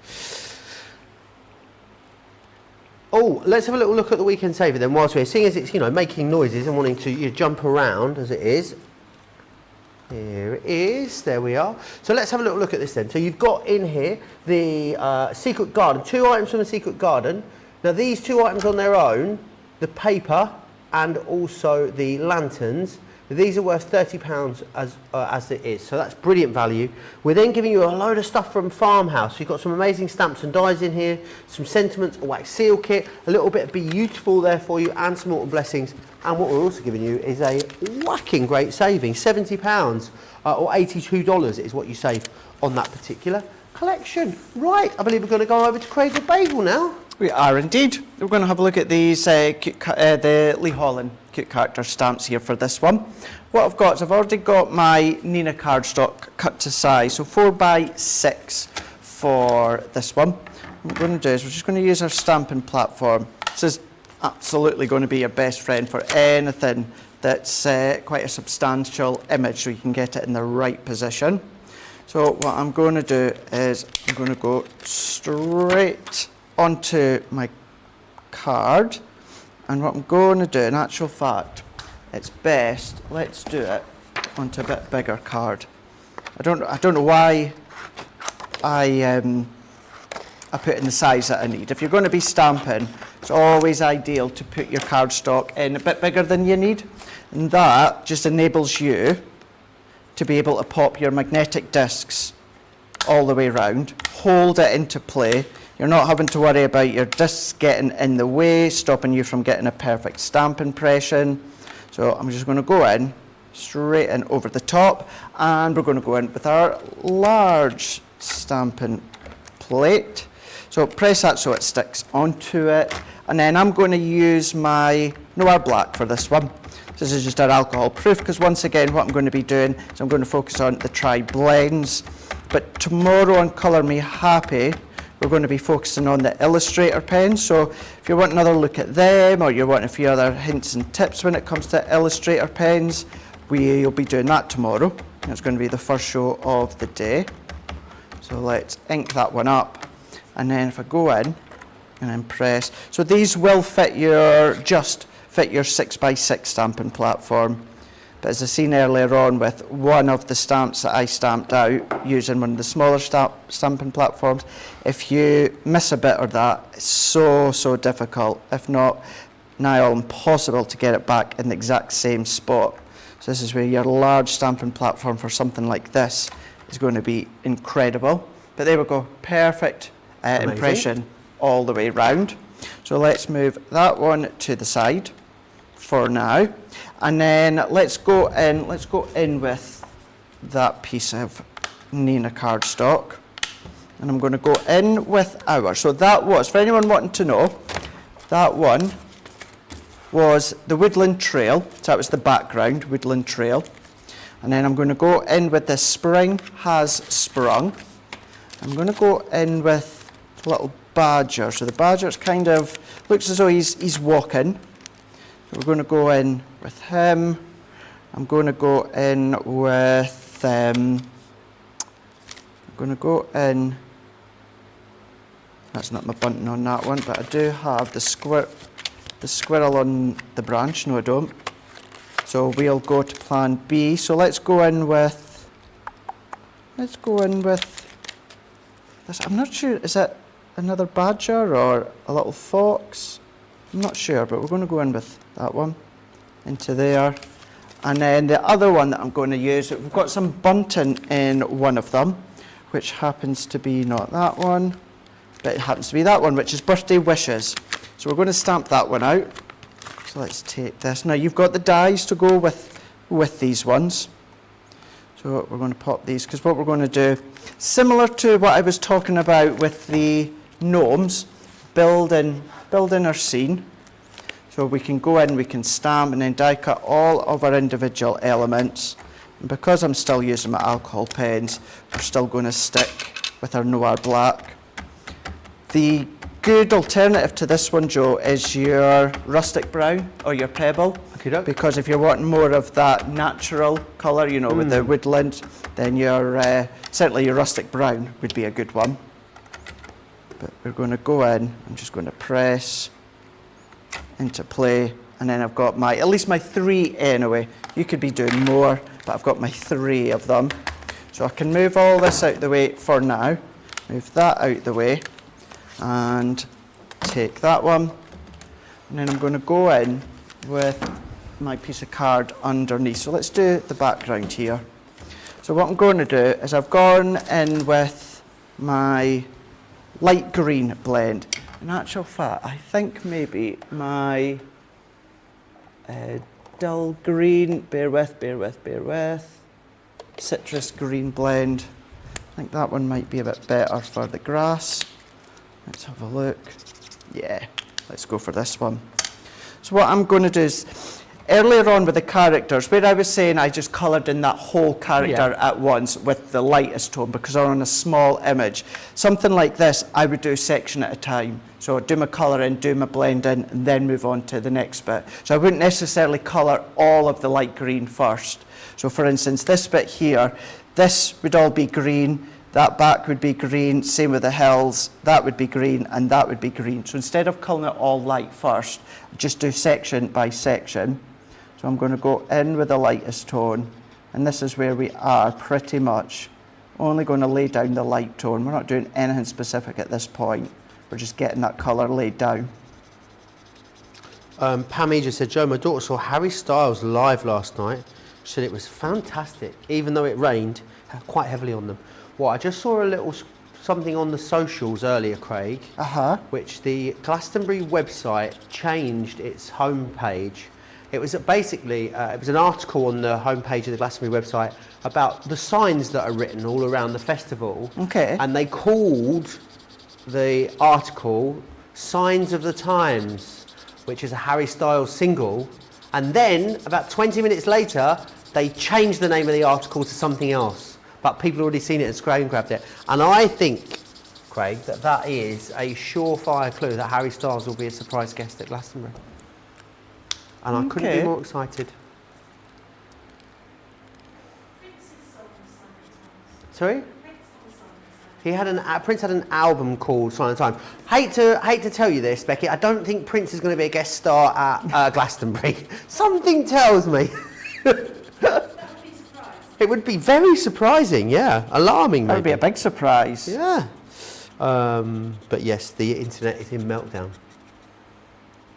Oh, let's have a little look at the Weekend Saver then whilst we're here. Seeing as it's, making noises and wanting to jump around as it is. Here it is, there we are. So let's have a little look at this then. So you've got in here the Secret Garden, 2 items from the Secret Garden. Now these 2 items on their own, the paper and also the lanterns, these are worth £30 as it is, so that's brilliant value. We're then giving you a load of stuff from Farmhouse. You've got some amazing stamps and dies in here, some sentiments, a wax seal kit, a little bit of Beautiful there for you, and some autumn blessings. And what we're also giving you is a whacking great saving, £70 or $82 is what you save on that particular collection. Right, I believe we're going to go over to Craig the Bagel now. We are indeed. We're going to have a look at these the Lee Holland cute character stamps here for this one. What I've got is I've already got my Nina cardstock cut to size, so 4x6 for this one. What we're going to do is we're just going to use our stamping platform. This is absolutely going to be your best friend for anything that's quite a substantial image, so you can get it in the right position. So what I'm going to do is I'm going to go straight onto my card, and what I'm going to do, in actual fact, it's best, let's do it onto a bit bigger card. I don't know why I put in the size that I need. If you're going to be stamping, it's always ideal to put your cardstock in a bit bigger than you need, and that just enables you to be able to pop your magnetic discs all the way around, hold it into play. You're not having to worry about your discs getting in the way, stopping you from getting a perfect stamp impression. So I'm just going to go in, straight in over the top, and we're going to go in with our large stamping plate. So press that so it sticks onto it, and then I'm going to use my Noir Black for this one. This is just our alcohol proof, because once again what I'm going to be doing is I'm going to focus on the tri-blends. But tomorrow on Colour Me Happy, we're going to be focusing on the Illustrator pens. So if you want another look at them, or you want a few other hints and tips when it comes to Illustrator pens, we'll be doing that tomorrow. It's going to be the first show of the day. So let's ink that one up. And then if I go in and then press, so these will fit your 6x6 stamping platform. But as I seen earlier on with one of the stamps that I stamped out using one of the smaller stamping platforms, if you miss a bit of that, it's so difficult, if not nigh impossible, to get it back in the exact same spot. So this is where your large stamping platform for something like this is going to be incredible. But there we go, perfect impression all the way round. So let's move that one to the side for now, and then let's go in with that piece of Nina cardstock, and I'm going to go in with ours. So that was, for anyone wanting to know, that one was the Woodland Trail, so that was the background, Woodland Trail, And then I'm going to go in with the spring has sprung. I'm going to go in with a little badger. So the badger's kind of, looks as though he's walking. So we're going to go in with him. I'm going to go in with, I'm going to go in, that's not my bunting on that one, but I do have the squirrel on the branch. No, I don't. So we'll go to plan B. So let's go in with this. I'm not sure, is it another badger or a little fox? I'm not sure, but we're going to go in with that one into there. And then the other one that I'm going to use, we've got some bunting in one of them, which happens to be not that one, but it happens to be that one, which is birthday wishes. So we're going to stamp that one out. So let's take this. Now you've got the dies to go with these ones. So we're going to pop these, because what we're going to do, similar to what I was talking about with the gnomes, building our scene. So we can go in, we can stamp and then die cut all of our individual elements. And because I'm still using my alcohol pens, we're still going to stick with our Noir Black. The good alternative to this one, Joe, is your rustic brown or your pebble. Because if you're wanting more of that natural colour, you know, with the woodland, then your certainly your rustic brown would be a good one. But we're going to go in, I'm just going to press into play, and then I've got at least my 3 anyway. You could be doing more, but I've got my 3 of them. So I can move all this out the way for now, move that out the way, and take that one, and then I'm going to go in with my piece of card underneath. So let's do the background here. So what I'm going to do is I've gone in with my light green blend. In actual fact, I think maybe my dull green, bear with, citrus green blend. I think that one might be a bit better for the grass. Let's have a look. Yeah, let's go for this one. So what I'm going to do is, earlier on with the characters, where I was saying I just coloured in that whole character at once with the lightest tone because they're on a small image. Something like this, I would do section at a time. So I'd do my colour in, do my blend in, and then move on to the next bit. So I wouldn't necessarily colour all of the light green first. So for instance, this bit here, this would all be green, that back would be green, same with the hills, that would be green, and that would be green. So instead of colouring it all light first, just do section by section. So I'm going to go in with the lightest tone, and this is where we are pretty much only going to lay down the light tone. We're not doing anything specific at this point. We're just getting that colour laid down. Pammy just said, Joe, my daughter saw Harry Styles live last night. She said it was fantastic, even though it rained quite heavily on them. Well, I just saw a little something on the socials earlier, Craig, which the Glastonbury website changed its homepage. It was basically, it was an article on the homepage of the Glastonbury website about the signs that are written all around the festival. Okay. And they called the article Signs of the Times, which is a Harry Styles single. And then, about 20 minutes later, they changed the name of the article to something else. But people had already seen it and screen grabbed it. And I think, Craig, that is a surefire clue that Harry Styles will be a surprise guest at Glastonbury. And I couldn't be more excited. Sorry? Prince had an album called Sign of the Times. Hate to tell you this, Becky, I don't think Prince is going to be a guest star at Glastonbury. Something tells me. It would be very surprising, yeah. Alarming, maybe. That would be a big surprise. Yeah. But yes, the internet is in meltdown.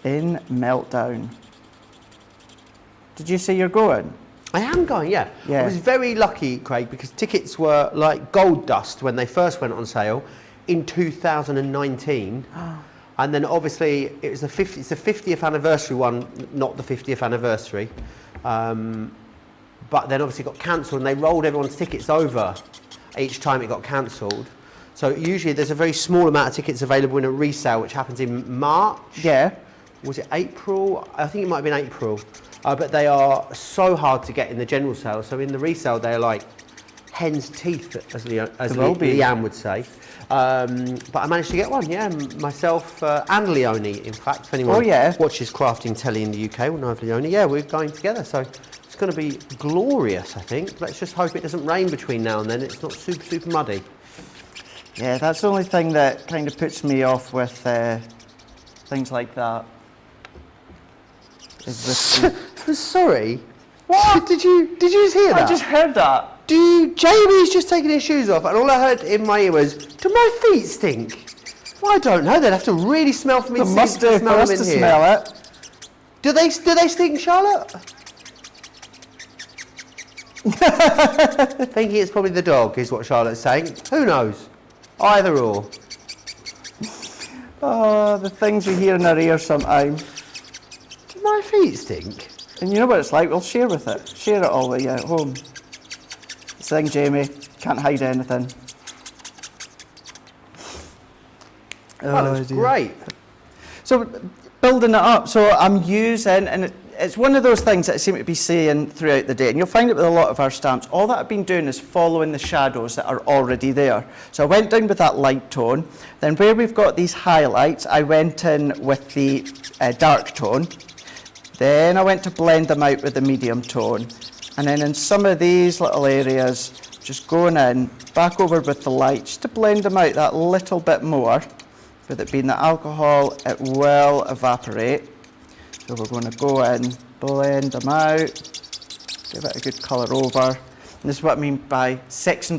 In meltdown. Did you say you're going? I am going, yeah. I was very lucky, Craig, because tickets were like gold dust when they first went on sale in 2019. And then obviously it's the 50th anniversary one, not the 50th anniversary. But then obviously it got cancelled and they rolled everyone's tickets over each time it got cancelled. So usually there's a very small amount of tickets available in a resale, which happens in March. Yeah. Was it April? I think it might have been April. but they are so hard to get in the general sale. So in the resale, they're like hen's teeth, as Leanne would say. But I managed to get one, yeah, myself and Leonie, in fact. If anyone watches crafting telly in the UK will know of Leonie. Yeah, we're going together, so it's going to be glorious, I think. Let's just hope it doesn't rain between now and then. It's not super, super muddy. Yeah, that's the only thing that kind of puts me off with things like that. Is this Sorry? What? Did you just hear that? I just heard that. Jamie's just taking his shoes off, and all I heard in my ear was, "Do my feet stink?" Well, I don't know. They'd have to really smell for me to smell them in here. Smell it. Do they stink, Charlotte? Thinking it's probably the dog, is what Charlotte's saying. Who knows? Either or. Oh, the things we hear in our ears sometimes. Do my feet stink? And you know what it's like? We'll share with it. Share it all with you at home. Thing, Jamie, can't hide anything. Oh, that's great. So building it up, so I'm using, and it's one of those things that I seem to be seeing throughout the day, and you'll find it with a lot of our stamps. All that I've been doing is following the shadows that are already there. So I went down with that light tone, then where we've got these highlights, I went in with the dark tone, then I went to blend them out with the medium tone. And then in some of these little areas, just going in, back over with the light, just to blend them out that little bit more. With it being the alcohol, it will evaporate. So we're going to go in, blend them out, give it a good colour over. And this is what I mean by section,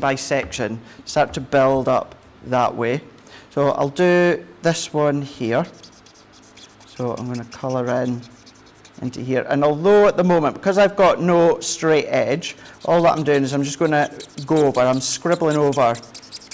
start to build up that way. So I'll do this one here. So I'm going to colour in into here, and although at the moment, because I've got no straight edge, all that I'm doing is I'm just going to go over, I'm scribbling over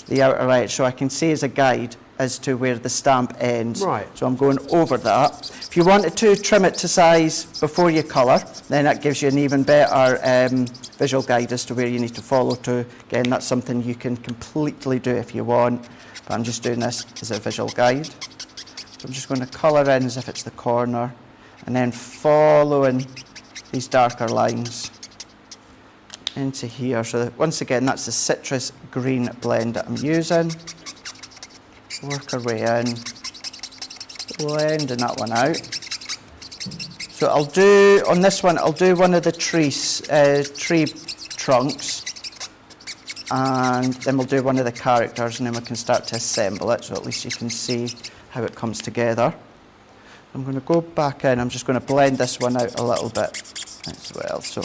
the outer edge so I can see as a guide as to where the stamp ends. Right. So I'm going over that. If you wanted to trim it to size before you colour, then that gives you an even better visual guide as to where you need to follow to. Again, that's something you can completely do if you want, but I'm just doing this as a visual guide. So I'm just going to colour in as if it's the corner, and then following these darker lines into here. So once again, that's the citrus green blend that I'm using. Work our way in, blending that one out. So I'll do, on this one, I'll do one of the tree trunks, and then we'll do one of the characters, and then we can start to assemble it, so at least you can see how it comes together. I'm going to go back in, I'm just going to blend this one out a little bit as well. So,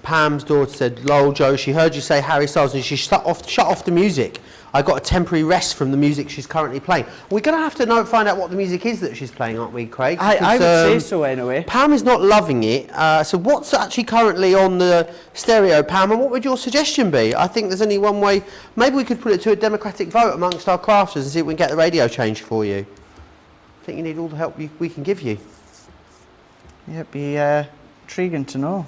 Pam's daughter said, "Lol, Joe, she heard you say Harry Styles and she shut off the music. I got a temporary rest from the music she's currently playing." We're going to have to find out what the music is that she's playing, aren't we, Craig? I would say so anyway. Pam is not loving it. So what's actually currently on the stereo, Pam, and what would your suggestion be? I think there's only one way. Maybe we could put it to a democratic vote amongst our crafters and see if we can get the radio changed for you. I think you need all the help we can give you. Yeah, it'd be intriguing to know.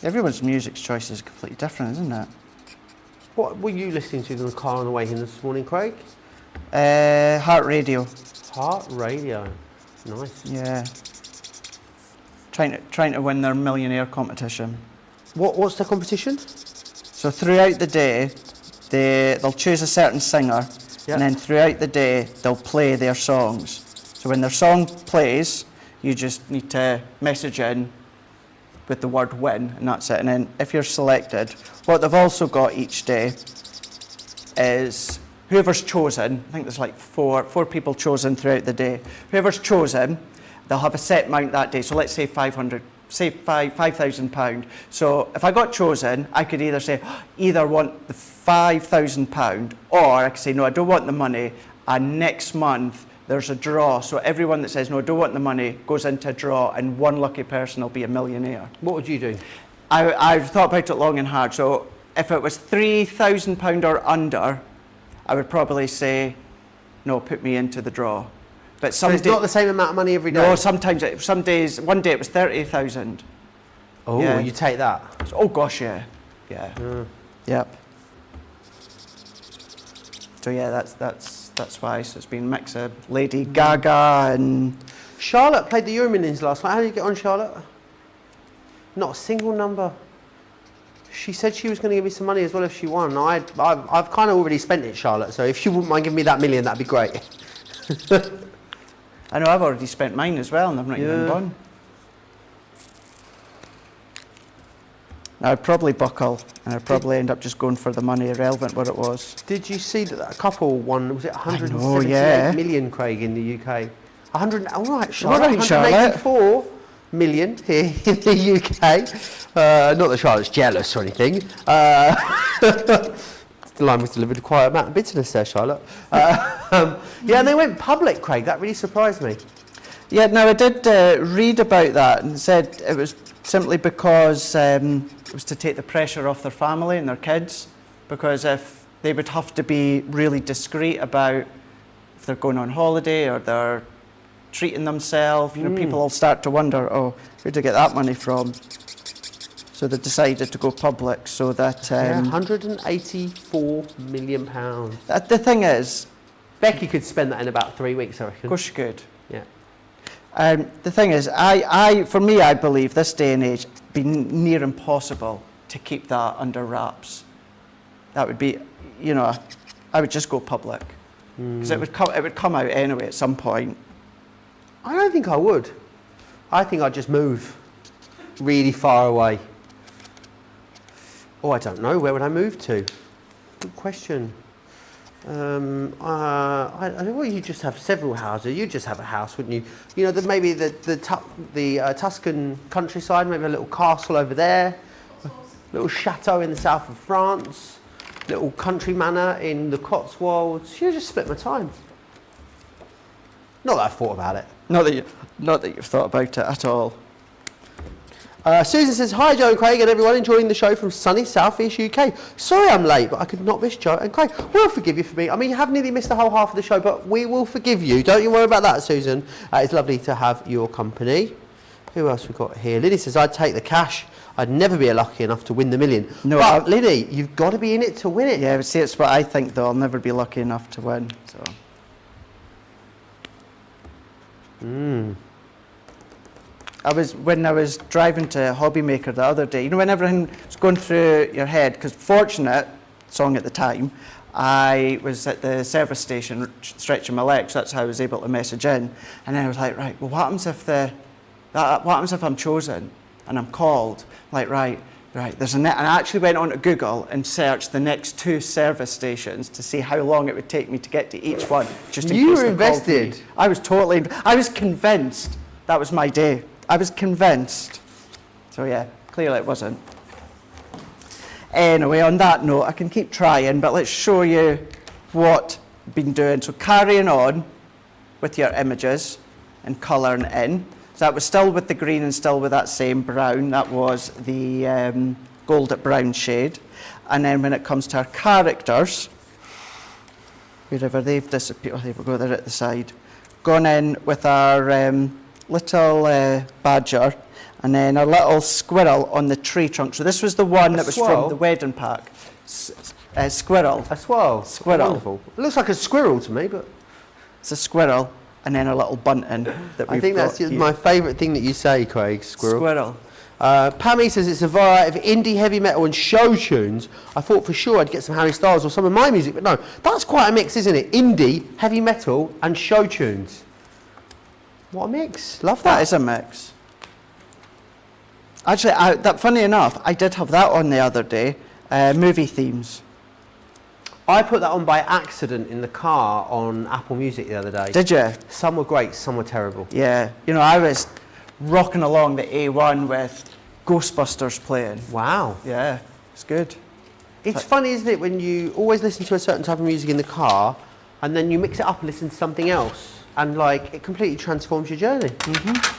Everyone's music choice is completely different, isn't it? What were you listening to in the car on the way in this morning, Craig? Heart Radio. Heart Radio. Nice. Yeah. Trying to win their millionaire competition. What's the competition? So throughout the day, they'll choose a certain singer, and then throughout the day, they'll play their songs. So when their song plays, you just need to message in with the word win, and that's it. And then if you're selected, what they've also got each day is whoever's chosen. I think there's like four people chosen throughout the day. Whoever's chosen, they'll have a set amount that day. So let's say £5,000. So if I got chosen, I could either want the £5,000, or I could say, no, I don't want the money, and next month there's a draw. So everyone that says, no, I don't want the money, goes into a draw, and one lucky person will be a millionaire. What would you do? I've thought about it long and hard. So if it was £3,000 or under, I would probably say, no, put me into the draw. But some it's not the same amount of money every day? No, sometimes, some days, one day it was 30,000. Oh, yeah. You take that? So, oh gosh, yeah. Yeah. Yep. So yeah, that's why. So it's been a mix of Lady Gaga and Charlotte played the Euromillions last night. How did you get on, Charlotte? Not a single number. She said she was going to give me some money as well if she won. I've kind of already spent it, Charlotte, so if you wouldn't mind giving me that $1 million, that'd be great. I know I've already spent mine as well, and I've not even won. I'd probably buckle, and I'd probably end up just going for the money, irrelevant what it was. Did you see that couple won, was it 178 yeah. million, Craig, in the UK? 100, all right, Charlotte, All right, 184 million here in the UK. Not that Charlotte's jealous or anything. The line was delivered with quite a amount of bitterness there, Charlotte. Yeah, and they went public, Craig. That really surprised me. Yeah, no, I did read about that and said it was simply because it was to take the pressure off their family and their kids, because if they would have to be really discreet about if they're going on holiday or they're treating themselves, you know, people will start to wonder, oh, where'd they get that money from? So they decided to go public so that... yeah, £184 million. The thing is... Becky could spend that in about 3 weeks, I reckon. Of course you could. Yeah. The thing is, for me, I believe this day and age, it'd be near impossible to keep that under wraps. That would be, you know, I would just go public. Because it would come out anyway at some point. I don't think I would. I think I'd just move really far away. Oh, I don't know. Where would I move to? Good question. I don't know. Well, you just have several houses. You just have a house, wouldn't you? You know, maybe the Tuscan countryside, maybe a little castle over there, a little chateau in the south of France, little country manor in the Cotswolds. You just split my time. Not that I've thought about it. Not that you've thought about it at all. Susan says, hi Joe and Craig and everyone enjoying the show from sunny South East UK. Sorry I'm late, but I could not miss Joe and Craig. We'll forgive you for me. I mean, you have nearly missed the whole half of the show, but we will forgive you. Don't you worry about that, Susan. It's lovely to have your company. Who else we got here? Lily says, I'd take the cash. I'd never be lucky enough to win the million. No, but Lily, you've got to be in it to win it. Yeah, but see, it's what I think though. I'll never be lucky enough to win. So. When I was driving to Hobby Maker the other day, you know, when everything was going through your head, because fortunate song at the time, I was at the service station stretching my legs. That's how I was able to message in. And then I was like, right, well, what happens if I'm chosen and I'm called? Like, right, there's and I actually went on to Google and searched the next 2 service stations to see how long it would take me to get to each one. Just in you case were they invested. called me. I was convinced that was my day. I was convinced. So yeah, clearly it wasn't. Anyway, on that note, I can keep trying, but let's show you what I've been doing. So carrying on with your images and colouring in. So that was still with the green and still with that same brown. That was the gold at brown shade. And then when it comes to our characters, wherever they've disappeared, oh, there we go, they're at the side. Gone in with our little badger and then a little squirrel on the tree trunk. So this was the one that was from the wedding pack. Squirrel. A swirl. Squirrel. Wonderful. It looks like a squirrel to me, but... It's a squirrel and then a little bunting that we've I think that's got my favourite thing that you say, Craig, squirrel. Squirrel. Pammy says it's a variety of indie heavy metal and show tunes. I thought for sure I'd get some Harry Styles or some of my music, but no. That's quite a mix, isn't it? Indie, heavy metal and show tunes. What a mix. Love that. That is a mix. Actually, funny enough, I did have that on the other day. Movie themes. I put that on by accident in the car on Apple Music the other day. Did you? Some were great, some were terrible. Yeah. You know, I was rocking along the A1 with Ghostbusters playing. Wow. Yeah, it's good. It's funny, isn't it, when you always listen to a certain type of music in the car and then you mix it up and listen to something else and like it completely transforms your journey. Mm-hmm.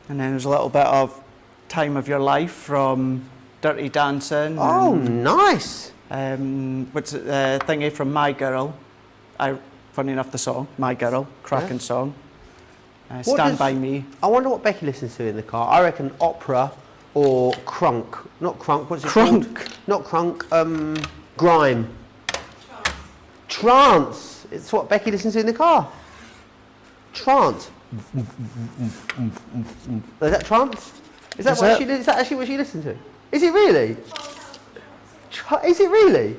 And then there's a little bit of Time of Your Life from Dirty Dancing. Oh, nice. What's it, thingy from My Girl. Funny enough, the song, My Girl, cracking song. Stand By Me. I wonder what Becky listens to in the car. I reckon opera or crunk. Not crunk, what's it called? Not crunk, grime. Trance. It's what Becky listens to in the car. Trance. Is that trance? Is that actually what she listened to? Is it really? Is it really?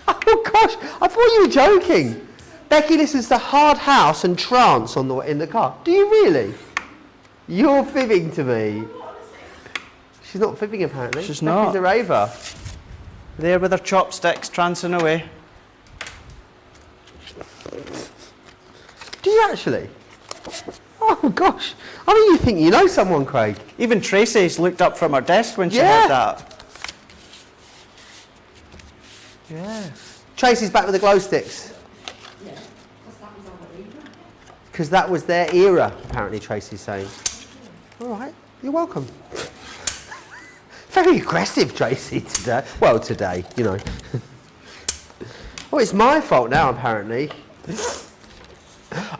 Oh gosh, I thought you were joking. Becky listens to hard house and trance in the car. Do you really? You're fibbing to me. She's not fibbing apparently. She's Becky's not. a raver. There with her chopsticks, trancing away. Do you actually? Oh gosh. I mean, you think you know someone, Craig. Even Tracy's looked up from her desk when she Yeah. heard that. Yeah. Tracy's back with the glow sticks. Yeah, because that was our era. Because that was their era, apparently Tracy's saying. All right, you're welcome. Very aggressive, Tracy, today. Well, today, you know. Oh, it's my fault now, apparently.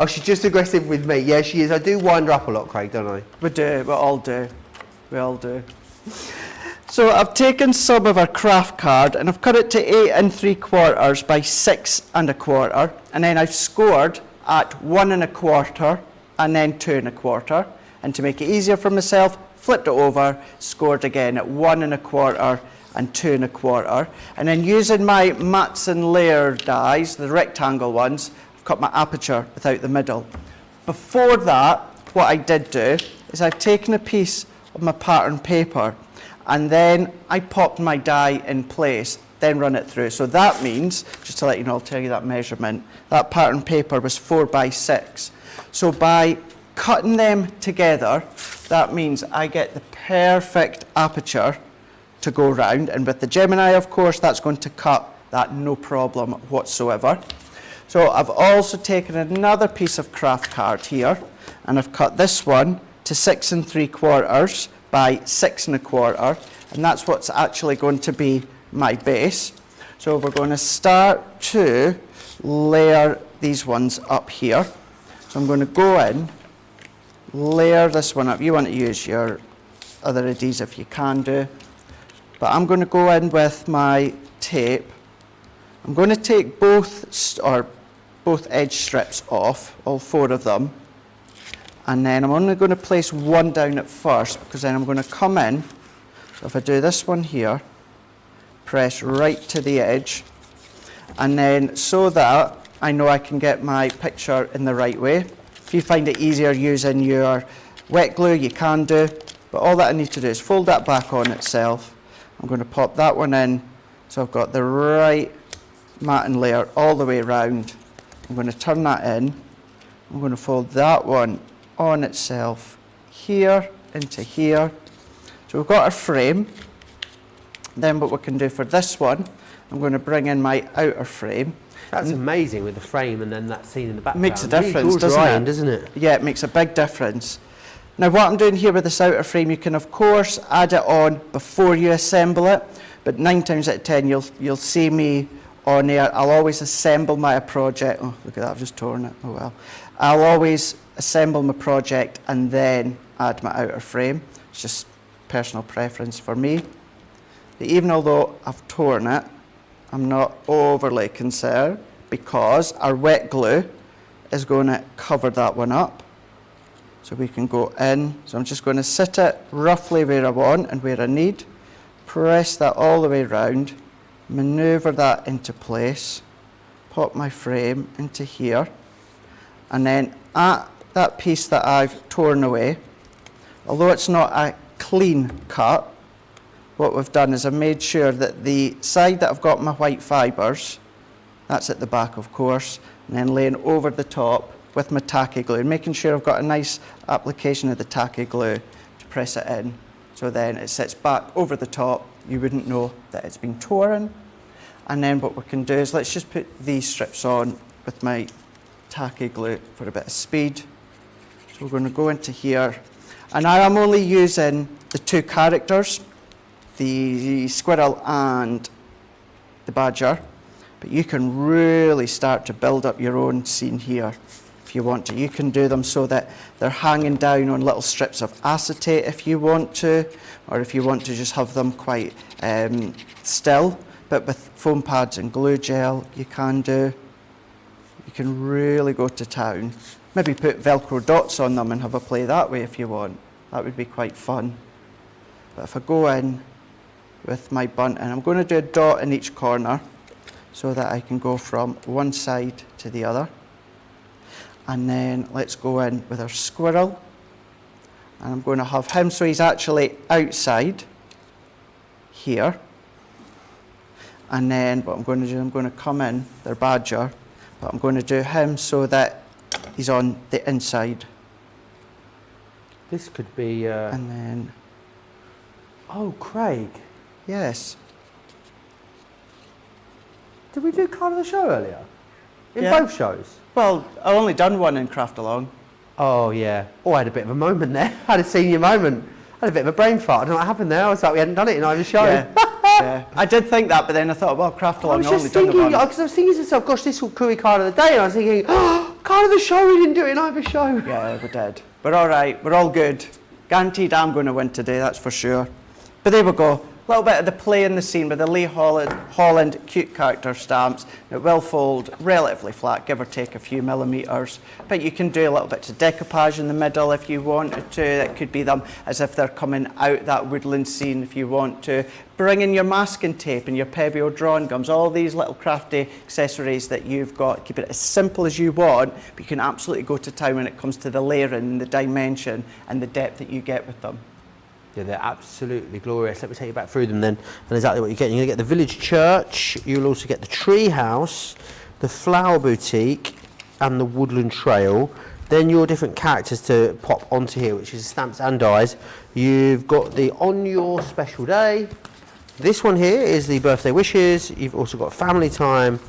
Oh, she's just aggressive with me. Yeah, she is. I do wind her up a lot, Craig, don't I? We do, we all do. We all do. So I've taken some of our craft card and I've cut it to 8 3/4 by 6 1/4, and then I've scored at 1 1/4 and then 2 1/4. And to make it easier for myself, flipped it over, scored again at 1 1/4 and 2 1/4. And then using my Matson Laird dies, the rectangle ones, I've cut my aperture without the middle. Before that, what I did do is I've taken a piece of my pattern paper and then I popped my die in place, then run it through. So that means, just to let you know, I'll tell you that measurement, that pattern paper was 4 by 6. So by cutting them together, that means I get the perfect aperture to go round, and with the Gemini, of course, that's going to cut that no problem whatsoever. So I've also taken another piece of craft card here, and I've cut this one to 6 3/4 by 6 1/4, and that's what's actually going to be my base. So we're going to start to layer these ones up here. So I'm going to go in, layer this one up. You want to use your other adhesive, you can do. But I'm going to go in with my tape. I'm going to take both edge strips off, all 4 of them. And then I'm only going to place one down at first, because then I'm going to come in. So if I do this one here, press right to the edge, and then so that I know I can get my picture in the right way. If you find it easier using your wet glue, you can do, but all that I need to do is fold that back on itself. I'm going to pop that one in, so I've got the right matting layer all the way around. I'm going to turn that in. I'm going to fold that one on itself here into here. So we've got our frame. Then what we can do for this one, I'm going to bring in my outer frame. That's amazing with the frame and then that scene in the background. Makes a difference, Really doesn't it? doesn't it? Yeah, it makes a big difference. Now what I'm doing here with this outer frame, you can of course add it on before you assemble it, but 9 times out of 10 you'll see me on there. I'll always assemble my project. Oh, look at that, I've just torn it. Oh well. I'll always assemble my project and then add my outer frame. It's just personal preference for me. Even although I've torn it, I'm not overly concerned, because our wet glue is going to cover that one up. So we can go in. So I'm just going to sit it roughly where I want and where I need. Press that all the way around. Maneuver that into place. Pop my frame into here. And then at that piece that I've torn away, although it's not a clean cut, what we've done is I've made sure that the side that I've got my white fibres, that's at the back of course, and then laying over the top with my tacky glue, and making sure I've got a nice application of the tacky glue to press it in. So then it sits back over the top, you wouldn't know that it's been torn. And then what we can do is let's just put these strips on with my tacky glue for a bit of speed. So we're going to go into here, and I am only using the 2 characters, the squirrel and the badger, but you can really start to build up your own scene here if you want to. You can do them so that they're hanging down on little strips of acetate if you want to, or if you want to just have them quite still, but with foam pads and glue gel you can do. You can really go to town. Maybe put Velcro dots on them and have a play that way if you want. That would be quite fun. But if I go in with my bunt, and I'm going to do a dot in each corner so that I can go from one side to the other. And then let's go in with our squirrel. And I'm going to have him so he's actually outside here. And then what I'm going to do, I'm going to come in, their badger, but I'm going to do him so that he's on the inside. This could be... And then, Oh, Craig. yes. Did we do card of the show earlier? In Yeah. both shows? Well, I've only done one in Craft Along. Oh, yeah. Oh, I had a bit of a moment there. I had a senior moment. I had a bit of a brain fart. I don't know what happened there. I was like, we hadn't done it in either show. Yeah. Yeah. I did think that, but then I thought, well, Craft I Along, was I've only just done thinking, the one. because I was thinking to myself, gosh, this will be card of the day. And I was thinking, oh, card of the show, we didn't do it in either show. Yeah, we did. We're all right. We're all good. Guaranteed I'm going to win today, that's for sure. But there we go. A little bit of the play in the scene with the Lee Holland cute character stamps. It will fold relatively flat, give or take a few millimetres. But you can do a little bit of decoupage in the middle if you wanted to. It could be them as if they're coming out that woodland scene if you want to. Bring in your masking tape and your Pebeo drawing gums, all these little crafty accessories that you've got. Keep it as simple as you want, but you can absolutely go to town when it comes to the layering, the dimension and the depth that you get with them. Yeah, they're absolutely glorious. Let me take you back through them then, and exactly what you're getting. You're going to get the village church, you'll also get the tree house, the flower boutique, and the woodland trail. Then your different characters to pop onto here, which is stamps and dies. You've got the on your special day. This one here is the birthday wishes. You've also got family time.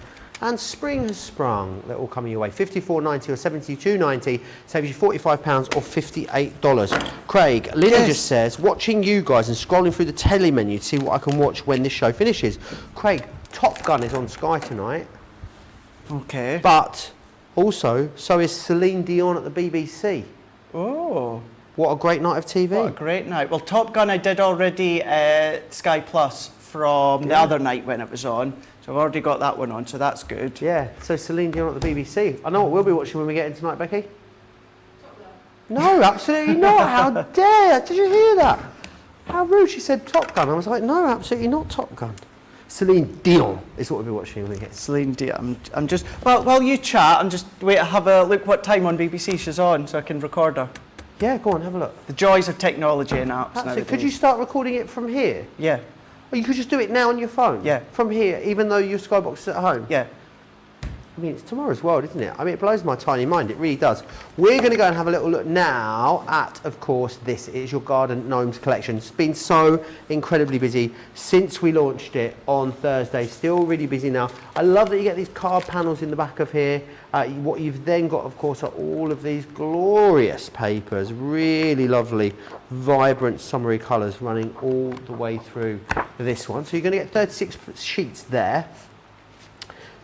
And spring has sprung. They're all coming your way. $54.90 or $72.90 saves you £45 or $58. Craig, Lily Yes. just says, watching you guys and scrolling through the telly menu to see what I can watch when this show finishes. Craig, Top Gun is on Sky tonight, Okay. but also so is Celine Dion at the BBC. Oh, What a great night of TV. what a great night. Well, Top Gun I did already Sky Plus from the other night when it was on. So I've already got that one on, so that's good. Yeah, so Celine Dion at the BBC. I know what we'll be watching when we get in tonight, Becky. No, absolutely not. How dare! Did you hear that? How rude. She said Top Gun. I was like, no, absolutely not Top Gun. Celine Dion is what we'll be watching when we get. Celine Dion. I'm just, well, while you chat, I'm just, wait, have a look what time on BBC she's on so I can record her. Yeah, go on, have a look. The joys of technology and apps Absolutely. nowadays. Could you start recording it from here? Yeah, Or you could just do it now on your phone? Yeah. From here, even though your Skybox is at home? yeah. I mean, it's tomorrow's world, isn't it? I mean, it blows my tiny mind. It really does. We're going to go and have a little look now at, of course, this is your Garden Gnomes collection. It's been so incredibly busy since we launched it on Thursday. Still really busy now. I love that you get these card panels in the back of here. What you've then got, of course, are all of these glorious papers. Really lovely, vibrant, summery colours running all the way through this one. So you're going to get 36 sheets there.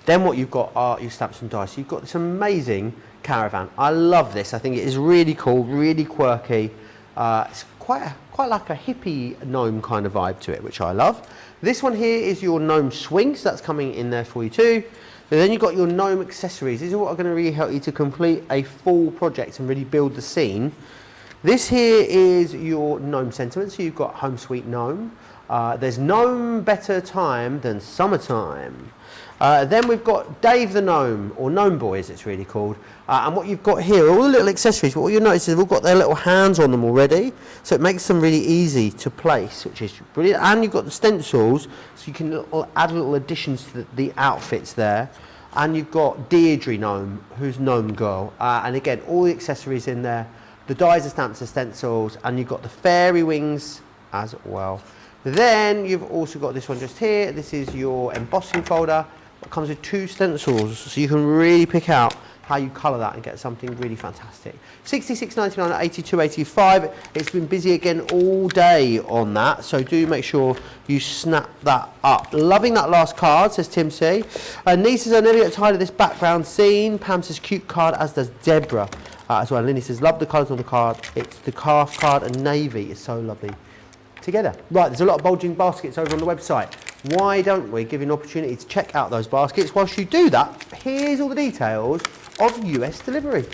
Then what you've got are your stamps and dice. You've got this amazing caravan. I love this. I think it is really cool, really quirky. It's quite like a hippie gnome kind of vibe to it, which I love. This one here is your gnome swings. That's coming in there for you too. And then you've got your gnome accessories. These are what are going to really help you to complete a full project and really build the scene. This here is your gnome sentiment. So you've got Home Sweet Gnome. There's no better time than summertime. Then we've got Dave the Gnome, or Gnome Boy as it's really called. And what you've got here are all the little accessories, but what you'll notice is they've all got their little hands on them already, so it makes them really easy to place, which is brilliant. And you've got the stencils, so you can add little additions to the outfits there. And you've got Deirdre Gnome, who's Gnome Girl. And again, all the accessories in there. The dies, the stamps, the stencils, and you've got the fairy wings as well. Then you've also got this one just here. This is your embossing folder. It comes with 2 stencils, so you can really pick out how you colour that and get something really fantastic. $66.99 at $82.85. It's been busy again all day on that, so do make sure you snap that up. Loving that last card, says Tim C. Niece says, I never get tired of this background scene. Pam says, cute card, as does Deborah as well. Linny says, love the colours on the card. It's the calf card and navy is so lovely together. Right, there's a lot of bulging baskets over on the website. why don't we give you an opportunity to check out those baskets? Whilst you do that, here's all the details of US delivery.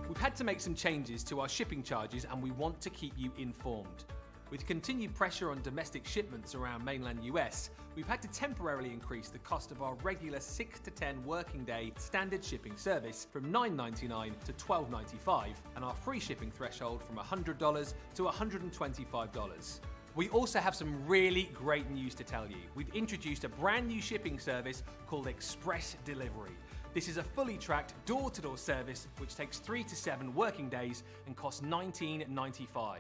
We've had to make some changes to our shipping charges and we want to keep you informed. With continued pressure on domestic shipments around mainland US, we've had to temporarily increase the cost of our regular 6 to 10 working day standard shipping service from $9.99 to $12.95 and our free shipping threshold from $100 to $125. We also have some really great news to tell you. We've introduced a brand new shipping service called Express Delivery. This is a fully tracked door-to-door service which takes 3 to 7 working days and costs $19.95.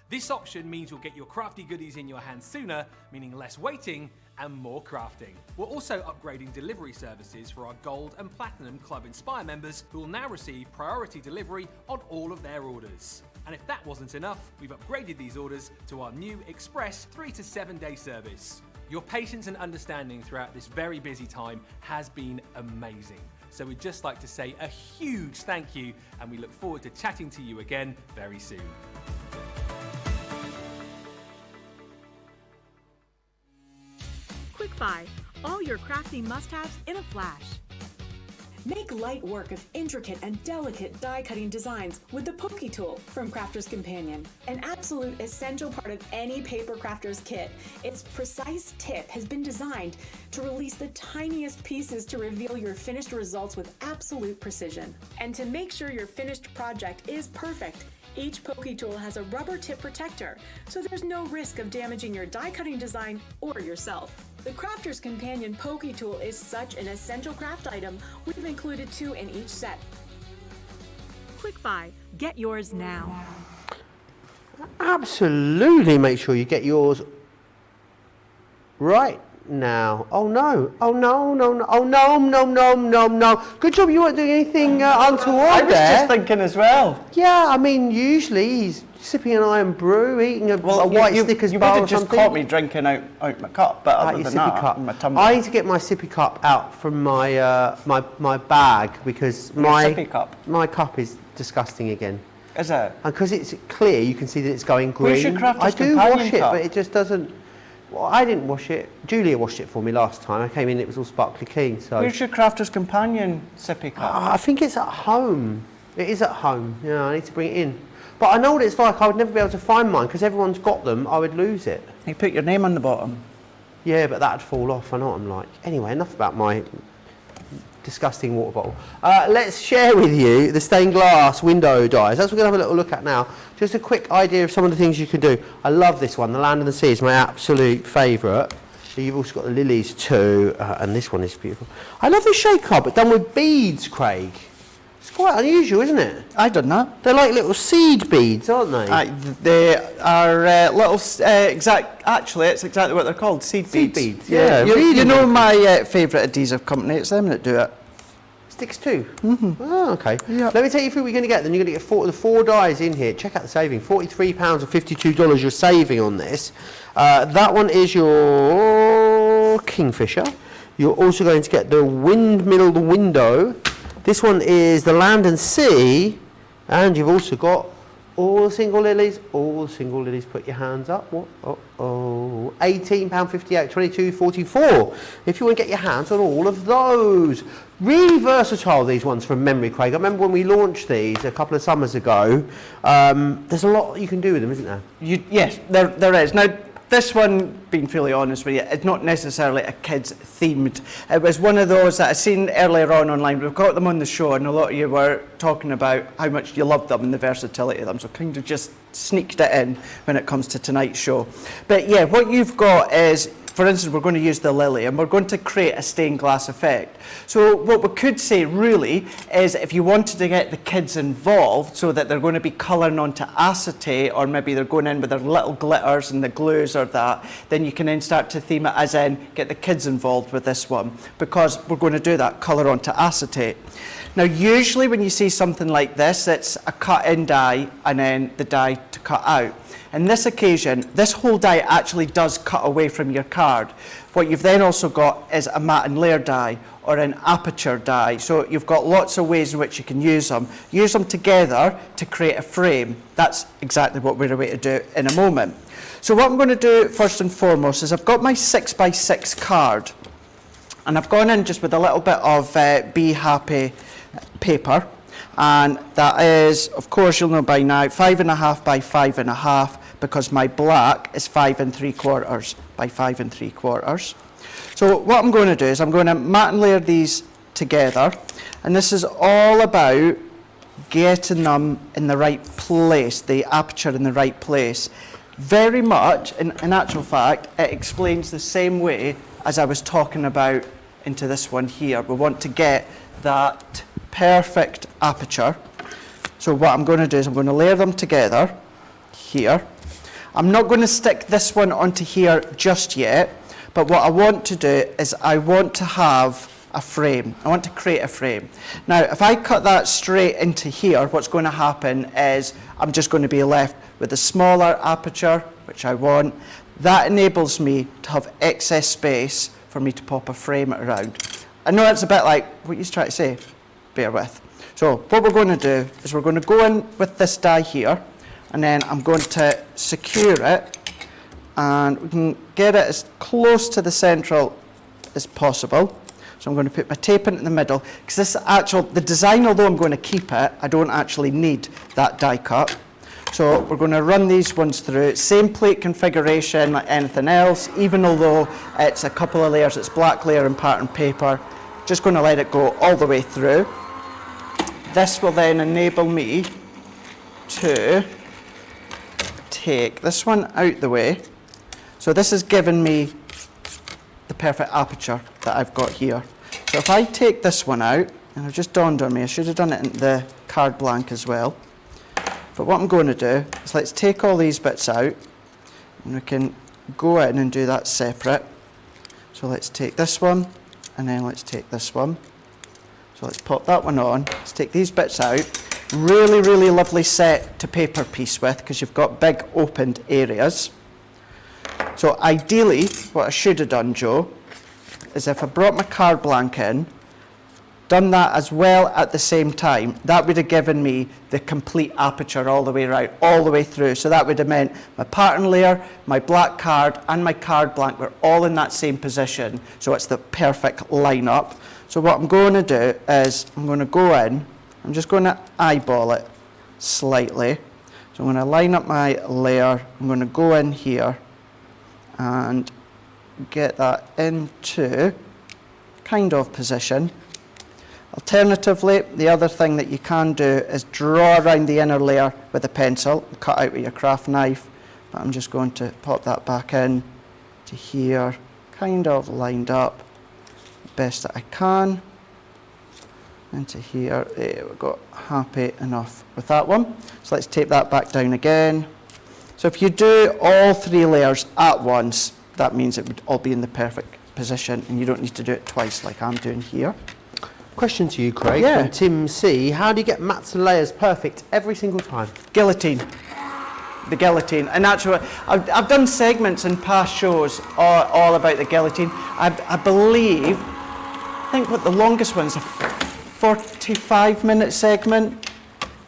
This option means you'll get your crafty goodies in your hands sooner, meaning less waiting and more crafting. We're also upgrading delivery services for our Gold and Platinum Club Inspire members who will now receive priority delivery on all of their orders. And if that wasn't enough, we've upgraded these orders to our new Express 3 to 7 day service. Your patience and understanding throughout this very busy time has been amazing. So we'd just like to say a huge thank you and we look forward to chatting to you again very soon. Quick Buy, all your crafty must-haves in a flash. Make light work of intricate and delicate die-cutting designs with the Pokey Tool from Crafter's Companion. An absolute essential part of any paper crafter's kit, its precise tip has been designed to release the tiniest pieces to reveal your finished results with absolute precision. And to make sure your finished project is perfect, each Pokey Tool has a rubber tip protector, so there's no risk of damaging your die-cutting design or yourself. The Crafter's Companion Pokey Tool is such an essential craft item, we've included 2 in each set. Quick Buy, get yours now. Absolutely make sure you get yours right now. Oh no, oh no, no, no, oh no, no, no, no, no. Good job you weren't doing anything untoward I was there. just thinking as well. Yeah, I mean, usually he's sipping an iron brew, eating a white Snickers you bar would or have just something. caught me drinking out my cup, but Out other your than sippy that, cup. my tumbler. I need to get my sippy cup out from my my bag because my sippy cup? my cup is disgusting again. Is it? And because it's clear, you can see that it's going green. Where's your Crafter's I do Companion wash it, cup? but it just doesn't. Well, I didn't wash it. Julia washed it for me last time. I came in, it was all sparkly clean. So Where's your Crafter's Companion sippy cup? I think it's at home. It is at home. Yeah, I need to bring it in. But I know what it's like. I would never be able to find mine because everyone's got them. I would lose it. You put your name on the bottom. Yeah, but that'd fall off. I know what I'm like. Anyway, enough about my disgusting water bottle. Let's share with you the stained glass window dies. That's what we're going to have a little look at now. Just a quick idea of some of the things you can do. I love this one. The Land and the Sea is my absolute favourite. You've also got the lilies too, and this one is beautiful. I love the shade card, but done with beads, Craig. It's quite unusual, isn't it? I done that. They're like little seed beads, aren't they? They are little, actually, it's exactly what they're called, seed beads. Seed beads, yeah. You, Really you know good. my favourite adhesive company, it's them that do it. Sticks too? Mm-hmm. Oh, okay. Yep. Let me take you through what you're going to get. Then you're going to get the four dies in here. Check out the saving. £43 or $52 you're saving on this. That one is your Kingfisher. You're also going to get the windmill window. This one is the Land and Sea. And you've also got all the single lilies. All the single lilies. Put your hands up. What? Oh, £18.58, $22.44. If you want to get your hands on all of those. Really versatile, these ones from memory, Craig. I remember when we launched these a couple of summers ago. There's a lot you can do with them, isn't there? Yes, there is. Now, this one, being fully honest with you, it's not necessarily a kids themed. It was one of those that I've seen earlier on online. We've got them on the show and a lot of you were talking about how much you love them and the versatility of them. So kind of just sneaked it in when it comes to tonight's show. But yeah, what you've got is, for instance, we're going to use the lily and we're going to create a stained glass effect. So what we could say really is if you wanted to get the kids involved so that they're going to be colouring onto acetate or maybe they're going in with their little glitters and the glues or that, then you can then start to theme it as in get the kids involved with this one because we're going to do that colour onto acetate. Now usually when you see something like this, it's a cut-in die and then the die to cut out. In this occasion, this whole die actually does cut away from your card. What you've then also got is a matte and layer die or an aperture die. So you've got lots of ways in which you can use them. Use them together to create a frame. That's exactly what we're going to do in a moment. So what I'm going to do first and foremost is I've got my 6x6 card, and I've gone in just with a little bit of Be Happy paper, and that is, of course you'll know by now, 5.5 by 5.5, because my black is 5 3/4 by 5 3/4. So what I'm going to do is I'm going to mat and layer these together, and this is all about getting them in the right place, the aperture in the right place. Very much, in actual fact, it explains the same way as I was talking about into this one here. We want to get that perfect aperture. So what I'm going to do is I'm going to layer them together here. I'm not going to stick this one onto here just yet, but what I want to do is I want to have a frame. I want to create a frame. Now, if I cut that straight into here, what's going to happen is I'm just going to be left with a smaller aperture, which I want. That enables me to have excess space for me to pop a frame around. I know it's a bit like what you're trying to say. Bear with. So what we're going to do is we're going to go in with this die here, and then I'm going to secure it, and we can get it as close to the central as possible. So I'm going to put my tape into the middle, because the design, although I'm going to keep it, I don't actually need that die cut. So we're going to run these ones through. Same plate configuration like anything else, even although it's a couple of layers, it's black layer and pattern paper. Just going to let it go all the way through. This will then enable me to take this one out the way. So this is giving me the perfect aperture that I've got here. So if I take this one out, and it just dawned on me, I should have done it in the card blank as well. But what I'm going to do is let's take all these bits out, and we can go in and do that separate. So let's take this one, and then let's take this one. So let's pop that one on. Let's take these bits out. Really, really lovely set to paper piece with, because you've got big opened areas. So ideally, what I should have done, Joe, is if I brought my card blank in, done that as well at the same time, that would have given me the complete aperture all the way right, all the way through. So that would have meant my pattern layer, my black card, and my card blank were all in that same position. So it's the perfect lineup. So what I'm going to do is I'm going to go in, I'm just going to eyeball it slightly. So I'm going to line up my layer, I'm going to go in here and get that into kind of position. Alternatively, the other thing that you can do is draw around the inner layer with a pencil, cut out with your craft knife, but I'm just going to pop that back in to here, kind of lined up best that I can, into here. There we go, happy enough with that one. So let's tape that back down again. So if you do all 3 layers at once, that means it would all be in the perfect position, and you don't need to do it twice like I'm doing here. Question to you, Craig, Yeah. from Tim C. How do you get mats and layers perfect every single time? Guillotine. The guillotine. And actually, I've done segments in past shows all about the guillotine. I believe, I think what the longest one's a 45-minute segment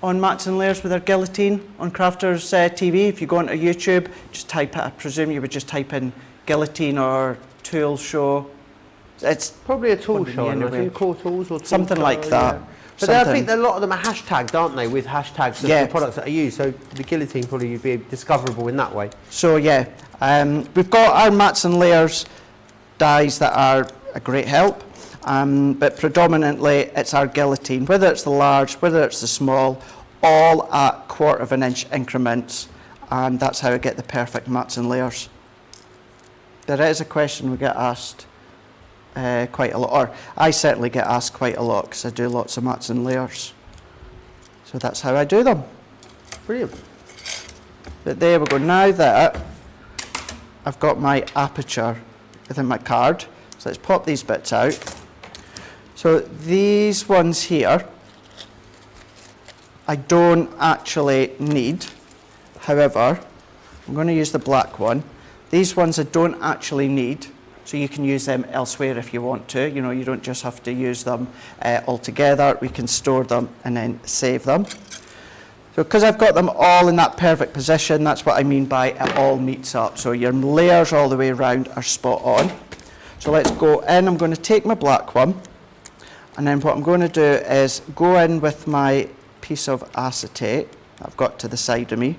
on mats and layers with our guillotine on Crafters TV. If you go onto YouTube, just type it, I presume you would just type in guillotine or tool show. It's Probably a tool Wouldn't show, be I anyway. think, core tools or tool Something show, like that. yeah. But then I Something. think that a lot of them are hashtagged, aren't they, with hashtags of Yeah. the products that are used. So the guillotine probably would be discoverable in that way. So yeah, we've got our mats and layers dies that are a great help, but predominantly it's our guillotine, whether it's the large, whether it's the small, all at 1/4 inch increments, and that's how I get the perfect mats and layers. There is a question we get asked quite a lot, or I certainly get asked quite a lot because I do lots of mats and layers. So that's how I do them. Brilliant. But there we go. Now that I've got my aperture within my card, so let's pop these bits out. So these ones here, I don't actually need. However, I'm going to use the black one. These ones I don't actually need, so you can use them elsewhere if you want to. You know, you don't just have to use them all together. We can store them and then save them. So because I've got them all in that perfect position, that's what I mean by it all meets up. So your layers all the way around are spot on. So let's go in. I'm going to take my black one, and then what I'm going to do is go in with my piece of acetate that I've got to the side of me,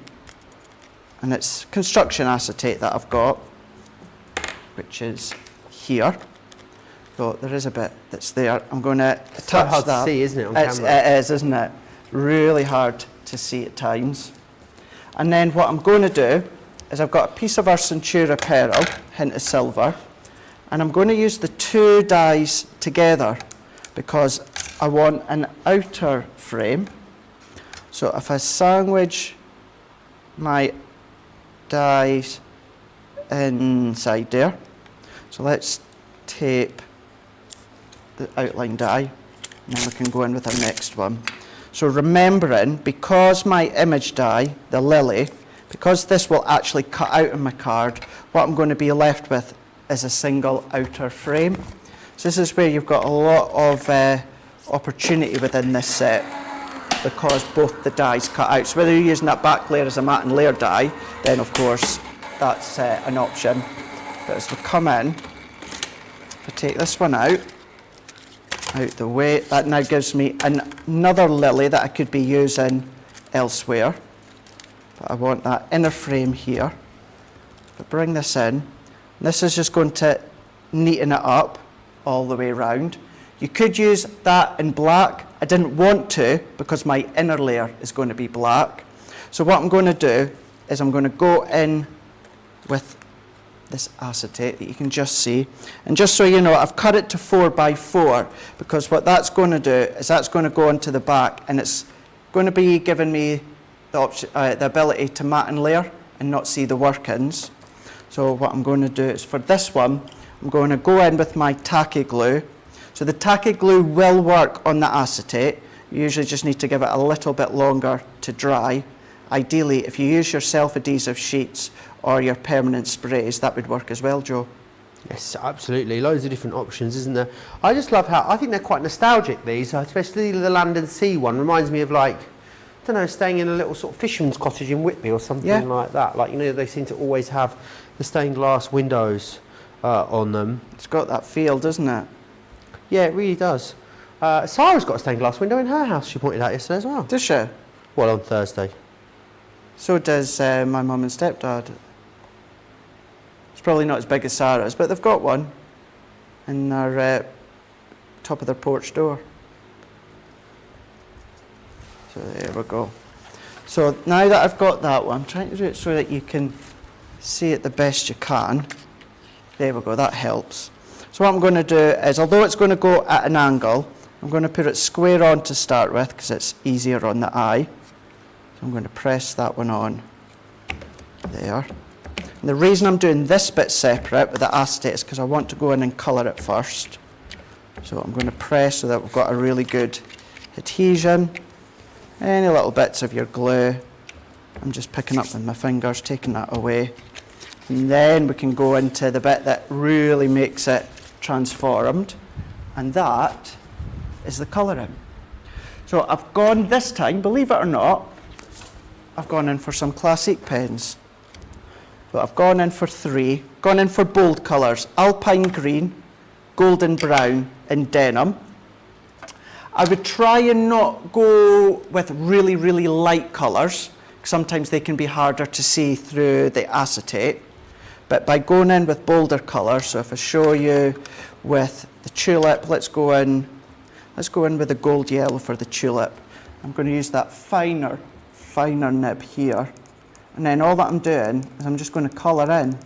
and it's construction acetate that I've got, which is here. So there is a bit that's there. I'm going to attach so hard that. to see, isn't it, on It is, isn't it? Really hard to see at times. And then what I'm going to do is I've got a piece of our Centura Pearl, hint of silver, and I'm going to use the two dyes together because I want an outer frame. So if I sandwich my dyes inside there, so let's tape the outline dye, and then we can go in with our next one. So remembering, because my image die, the lily, because this will actually cut out on my card, what I'm going to be left with is a single outer frame. So this is where you've got a lot of opportunity within this set, because both the dies cut out. So whether you're using that back layer as a matte and Laird die, then of course that's an option. But as we come in, if I take this one out the way, that now gives me another lily that I could be using elsewhere. But I want that inner frame here. If I bring this in, this is just going to neaten it up all the way around. You could use that in black. I didn't want to because my inner layer is going to be black. So what I'm going to do is I'm going to go in with this acetate that you can just see, and just so you know, I've cut it to 4x4 because what that's going to do is that's going to go onto the back, and it's going to be giving me the option, the ability to matte and layer and not see the workings. So what I'm going to do is for this one, I'm going to go in with my tacky glue. So the tacky glue will work on the acetate. You usually just need to give it a little bit longer to dry. Ideally, if you use your self-adhesive sheets or your permanent sprays, that would work as well, Joe. Yes, absolutely. Loads of different options, isn't there? I just love how, I think they're quite nostalgic, these, especially the Land and Sea one. Reminds me of, like, I don't know, staying in a little sort of fisherman's cottage in Whitby or something like that. Like, you know, they seem to always have the stained glass windows on them. It's got that feel, doesn't it? Yeah, it really does. Sarah's got a stained glass window in her house, she pointed out yesterday as well. Does she? Well, on Thursday. So does my mum and stepdad. It's probably not as big as Sarah's, but they've got one in their top of their porch door. So there we go. So now that I've got that one, I'm trying to do it so that you can see it the best you can. There we go, that helps. So what I'm going to do is, although it's going to go at an angle, I'm going to put it square on to start with because it's easier on the eye. So I'm going to press that one on there. And the reason I'm doing this bit separate with the acetate is because I want to go in and colour it first. So I'm going to press so that we've got a really good adhesion. Any little bits of your glue, I'm just picking up with my fingers, taking that away. And then we can go into the bit that really makes it transformed, and that is the colouring. So I've gone this time, believe it or not, I've gone in for some classic pens. So I've gone in for three, gone in for bold colours: alpine green, golden brown and denim. I would try and not go with really, really light colours. Sometimes they can be harder to see through the acetate. But by going in with bolder colours, so if I show you with the tulip, let's go in with the gold yellow for the tulip. I'm going to use that finer nib here. And then all that I'm doing is I'm just going to colour in.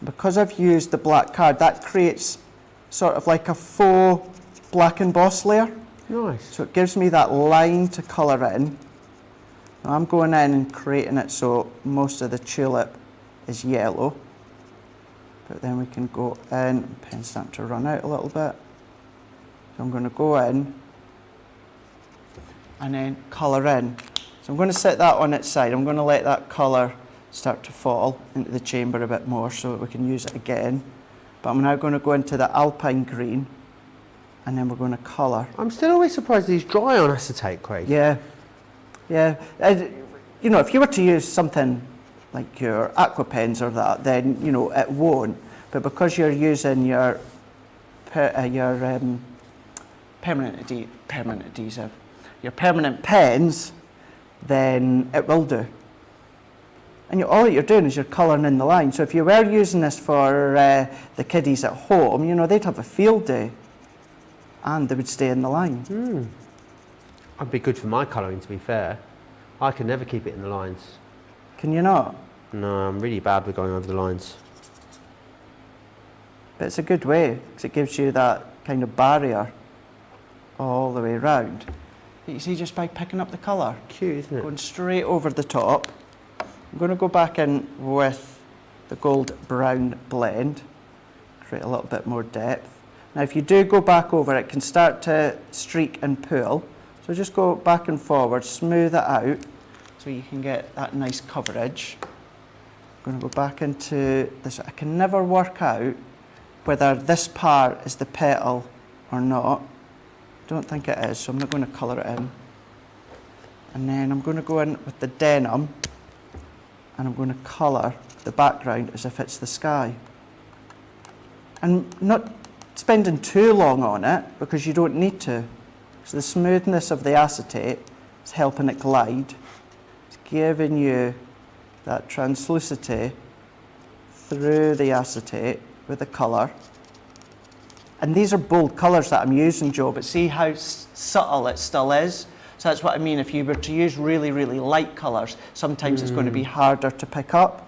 Because I've used the black card, that creates sort of like a faux black emboss layer. Nice. So it gives me that line to colour in. Now I'm going in and creating it so most of the tulip is yellow. But then we can go in, pen's starting to run out a little bit. So I'm going to go in and then colour in. So I'm going to set that on its side. I'm going to let that colour start to fall into the chamber a bit more so that we can use it again. But I'm now going to go into the alpine green and then we're going to colour. I'm still always surprised these dry on acetate, Craig. Yeah. Yeah, you know, if you were to use something like your aqua pens or that, then you know it won't. But because you're using your permanent adhesive, your permanent pens, then it will do. And all you're doing is you're colouring in the line. So if you were using this for the kiddies at home, you know, they'd have a field day, and they would stay in the line. That'd be good for my colouring, to be fair. I can never keep it in the lines. Can you not? No, I'm really bad with going over the lines. But it's a good way, because it gives you that kind of barrier all the way around. You see, just by picking up the colour. Cute, isn't it? Going straight over the top. I'm going to go back in with the gold brown blend, create a little bit more depth. Now if you do go back over, it can start to streak and pull. So just go back and forward, smooth it out, so you can get that nice coverage. I'm going to go back into this. I can never work out whether this part is the petal or not. Don't think it is, so I'm not going to colour it in. And then I'm going to go in with the denim, and I'm going to colour the background as if it's the sky. And not spending too long on it, because you don't need to. So the smoothness of the acetate is helping it glide. It's giving you that translucity through the acetate with the colour. And these are bold colours that I'm using, Joe, but see how subtle it still is? So that's what I mean. If you were to use really, really light colours, sometimes it's going to be harder to pick up.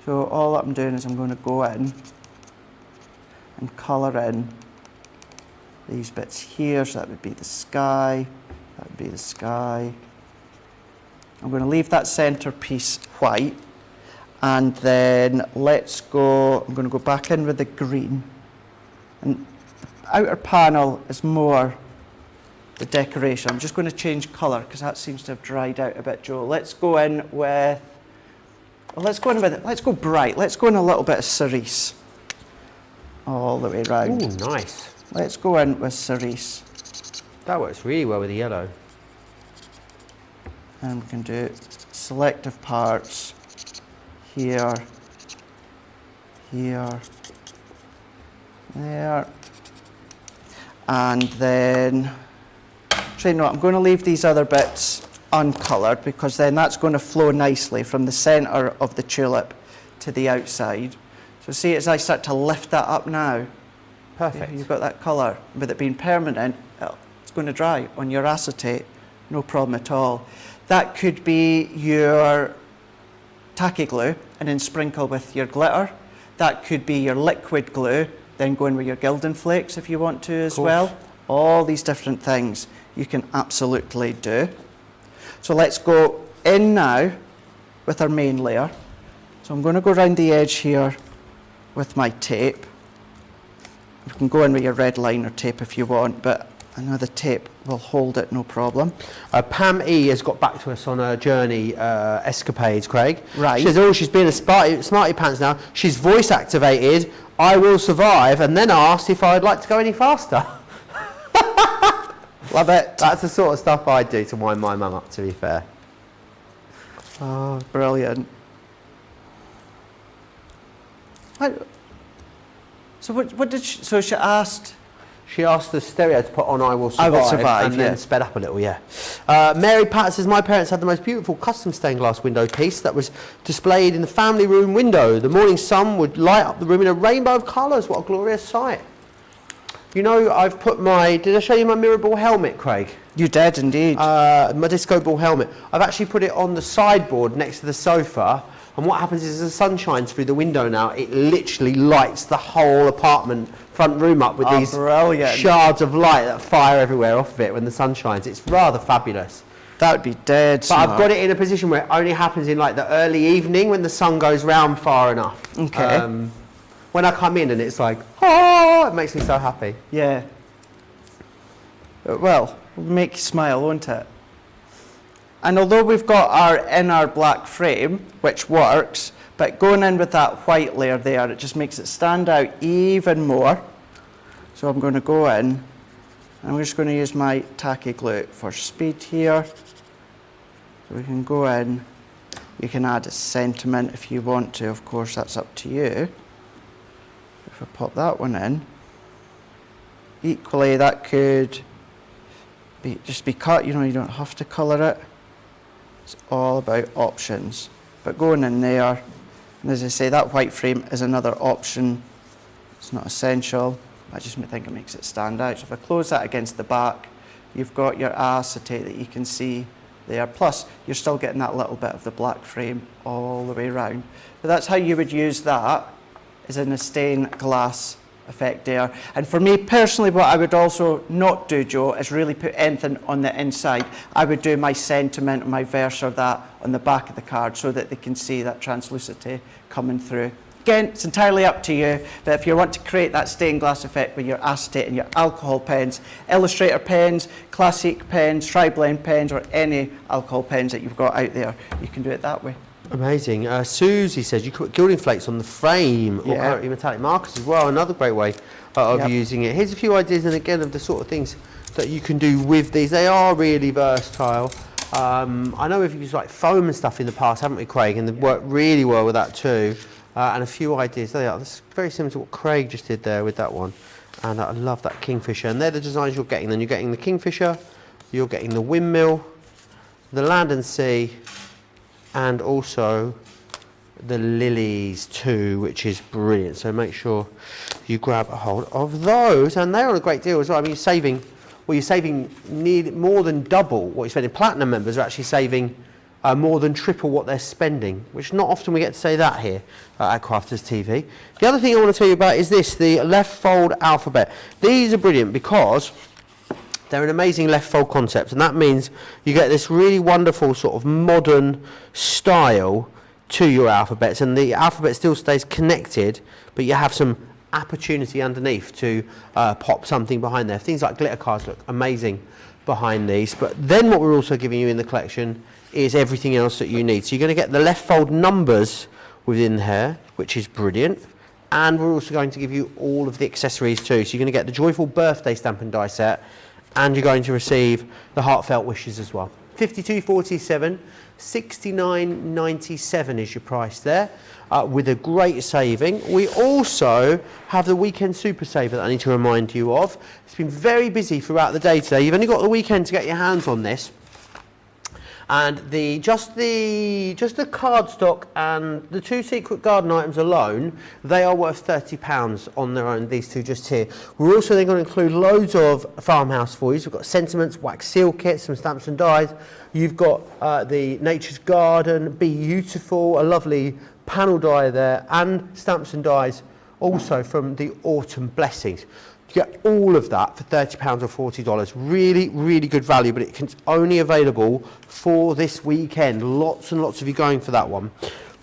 So all I'm doing is I'm going to go in and colour in these bits here. So that would be the sky, that would be the sky. I'm going to leave that centre piece white, and then let's go, I'm going to go back in with the green. And the outer panel is more the decoration. I'm just going to change colour because that seems to have dried out a bit, Joe. Let's go in with, well, let's go bright. Let's go in a little bit of cerise all the way around. Ooh, nice. Let's go in with cerise. That works really well with the yellow. And we can do selective parts here, here, there. And then, actually no, I'm going to leave these other bits uncoloured, because then that's going to flow nicely from the centre of the tulip to the outside. So see, as I start to lift that up now, Perfect. you've got that colour. With it being permanent, it's going to dry on your acetate, no problem at all. That could be your tacky glue and then sprinkle with your glitter. That could be your liquid glue, then go in with your gilding flakes if you want to as well. All these different things you can absolutely do. So let's go in now with our main layer. So I'm going to go around the edge here with my tape. You can go in with your red liner tape if you want, but I know the tape will hold it, no problem. Pam E has got back to us on her journey escapades, Craig. Right. She says, oh, she's been a smarty pants now. She's voice activated, I will survive, and then asked if I'd like to go any faster. Love it. That's the sort of stuff I do to wind my mum up, to be fair. Oh, brilliant. So what did she, so she asked? She asked the stereo to put on I Will Survive, Survive, and then yeah. sped up a little, yeah. Mary Pat says, my parents had the most beautiful custom stained glass window piece that was displayed in the family room window. The morning sun would light up the room in a rainbow of colours. What a glorious sight. You know, I've put my, did I show you my mirror ball helmet, Craig? You did indeed. My disco ball helmet. I've actually put it on the sideboard next to the sofa, and what happens is as the sun shines through the window now, it literally lights the whole apartment front room up with these brilliant. shards of light that fire everywhere off of it when the sun shines. It's rather fabulous. That would be dead But smart. I've got it in a position where it only happens in like the early evening when the sun goes round far enough. Okay. When I come in and it's like, oh, it makes me so happy. Yeah. Well, it'll make you smile, won't it? And although we've got our inner black frame, which works, but going in with that white layer there, it just makes it stand out even more. So I'm going to go in, and I'm just going to use my tacky glue for speed here. So we can go in, you can add a sentiment if you want to, of course, that's up to you. If I pop that one in, equally that could just be cut, you know, you don't have to colour it. It's all about options. But going in there, and as I say, that white frame is another option. It's not essential. I just think it makes it stand out. So if I close that against the back, you've got your acetate that you can see there. Plus, you're still getting that little bit of the black frame all the way around. But that's how you would use that, is in a stained glass effect there. And for me personally, what I would also not do, Joe, is really put anything on the inside. I would do my sentiment, my verse, or that on the back of the card so that they can see that translucity coming through. Again, it's entirely up to you, but if you want to create that stained glass effect with your acetate and your alcohol pens, Illustrator pens, Classic pens, Tri-Blend pens, or any alcohol pens that you've got out there, you can do it that way. Amazing. Susie says you put gilding flakes on the frame or Yeah. currently metallic markers as well. Another great way of Yep. using it. Here's a few ideas, and again, of the sort of things that you can do with these. They are really versatile. I know we've used like foam and stuff in the past, haven't we, Craig? And they've worked really well with that too. And a few ideas. They are. That's very similar to what Craig just did there with that one. And I love that Kingfisher. And they're the designs you're getting. Then you're getting the Kingfisher, you're getting the windmill, the land and sea, and also the lilies too, which is brilliant. So make sure you grab a hold of those. And they're a great deal as well. I mean, you're saving more than double what you're spending. Platinum members are actually saving more than triple what they're spending, which not often we get to say that here at Crafters TV. The other thing I want to tell you about is this, the left fold alphabet. These are brilliant because they're an amazing left fold concept, and that means you get this really wonderful sort of modern style to your alphabets, and the alphabet still stays connected, but you have some opportunity underneath to pop something behind there. Things like glitter cards look amazing behind these, but then what we're also giving you in the collection is everything else that you need. So you're going to get the left fold numbers within here, which is brilliant, and we're also going to give you all of the accessories too. So you're going to get the joyful birthday stamp and die set, and you're going to receive the heartfelt wishes as well. $52.47, $69.97 is your price there, with a great saving. We also have the weekend super saver that I need to remind you of. It's been very busy throughout the day today. You've only got the weekend to get your hands on this. And just the cardstock and the two secret garden items alone, they are worth £30 on their own, these two just here. We're also then going to include loads of farmhouse for you. We've got sentiments, wax seal kits, some stamps and dies. You've got the Nature's Garden, Beautiful, a lovely panel die there, and stamps and dies also from the Autumn Blessings. You get all of that for £30 or $40. Really, really good value, but it's only available for this weekend. Lots and lots of you going for that one.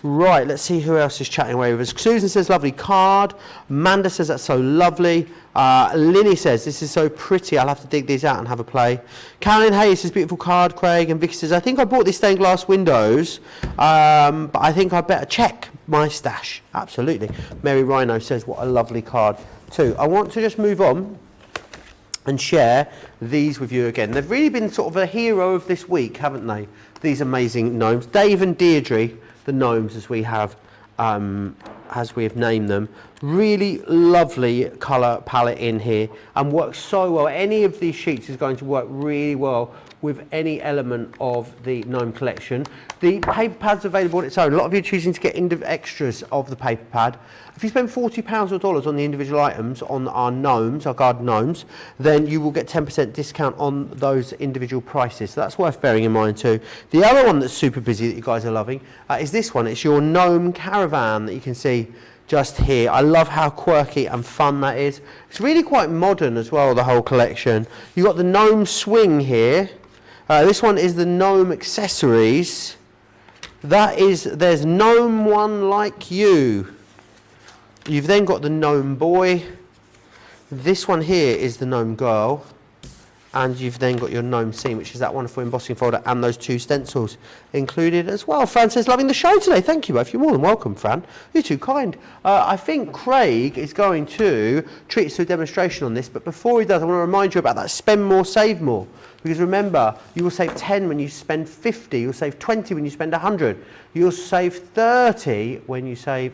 Right, let's see who else is chatting away with us. Susan says, lovely card. Amanda says, that's so lovely. Linny says, this is so pretty. I'll have to dig these out and have a play. Carolyn Hayes says, beautiful card, Craig. And Vicky says, I think I bought these stained glass windows, but I think I'd better check my stash. Absolutely. Mary Rhino says, what a lovely card too. I want to just move on and share these with you again. They've really been sort of a hero of this week, haven't they? These amazing gnomes. Dave and Deirdre, the gnomes as we have named them. Really lovely colour palette in here and works so well. Any of these sheets is going to work really well with any element of the gnome collection. The paper pad's available on its own. A lot of you are choosing to get extras of the paper pad. If you spend £40 or dollars on the individual items on our gnomes, our garden gnomes, then you will get 10% discount on those individual prices. So that's worth bearing in mind too. The other one that's super busy that you guys are loving is this one. It's your gnome caravan that you can see just here. I love how quirky and fun that is. It's really quite modern as well, the whole collection. You've got the gnome swing here. This one is the gnome accessories. There's gnome one like you. You've then got the gnome boy. This one here is the gnome girl. And you've then got your gnome scene, which is that wonderful embossing folder, and those 2 stencils included as well. Fran says, loving the show today. Thank you both. You're more than welcome, Fran. You're too kind. I think Craig is going to treat us to a demonstration on this, but before he does, I want to remind you about that spend more, save more. Because remember, you will save 10 when you spend 50. You'll save 20 when you spend 100. You'll save 30 when you spend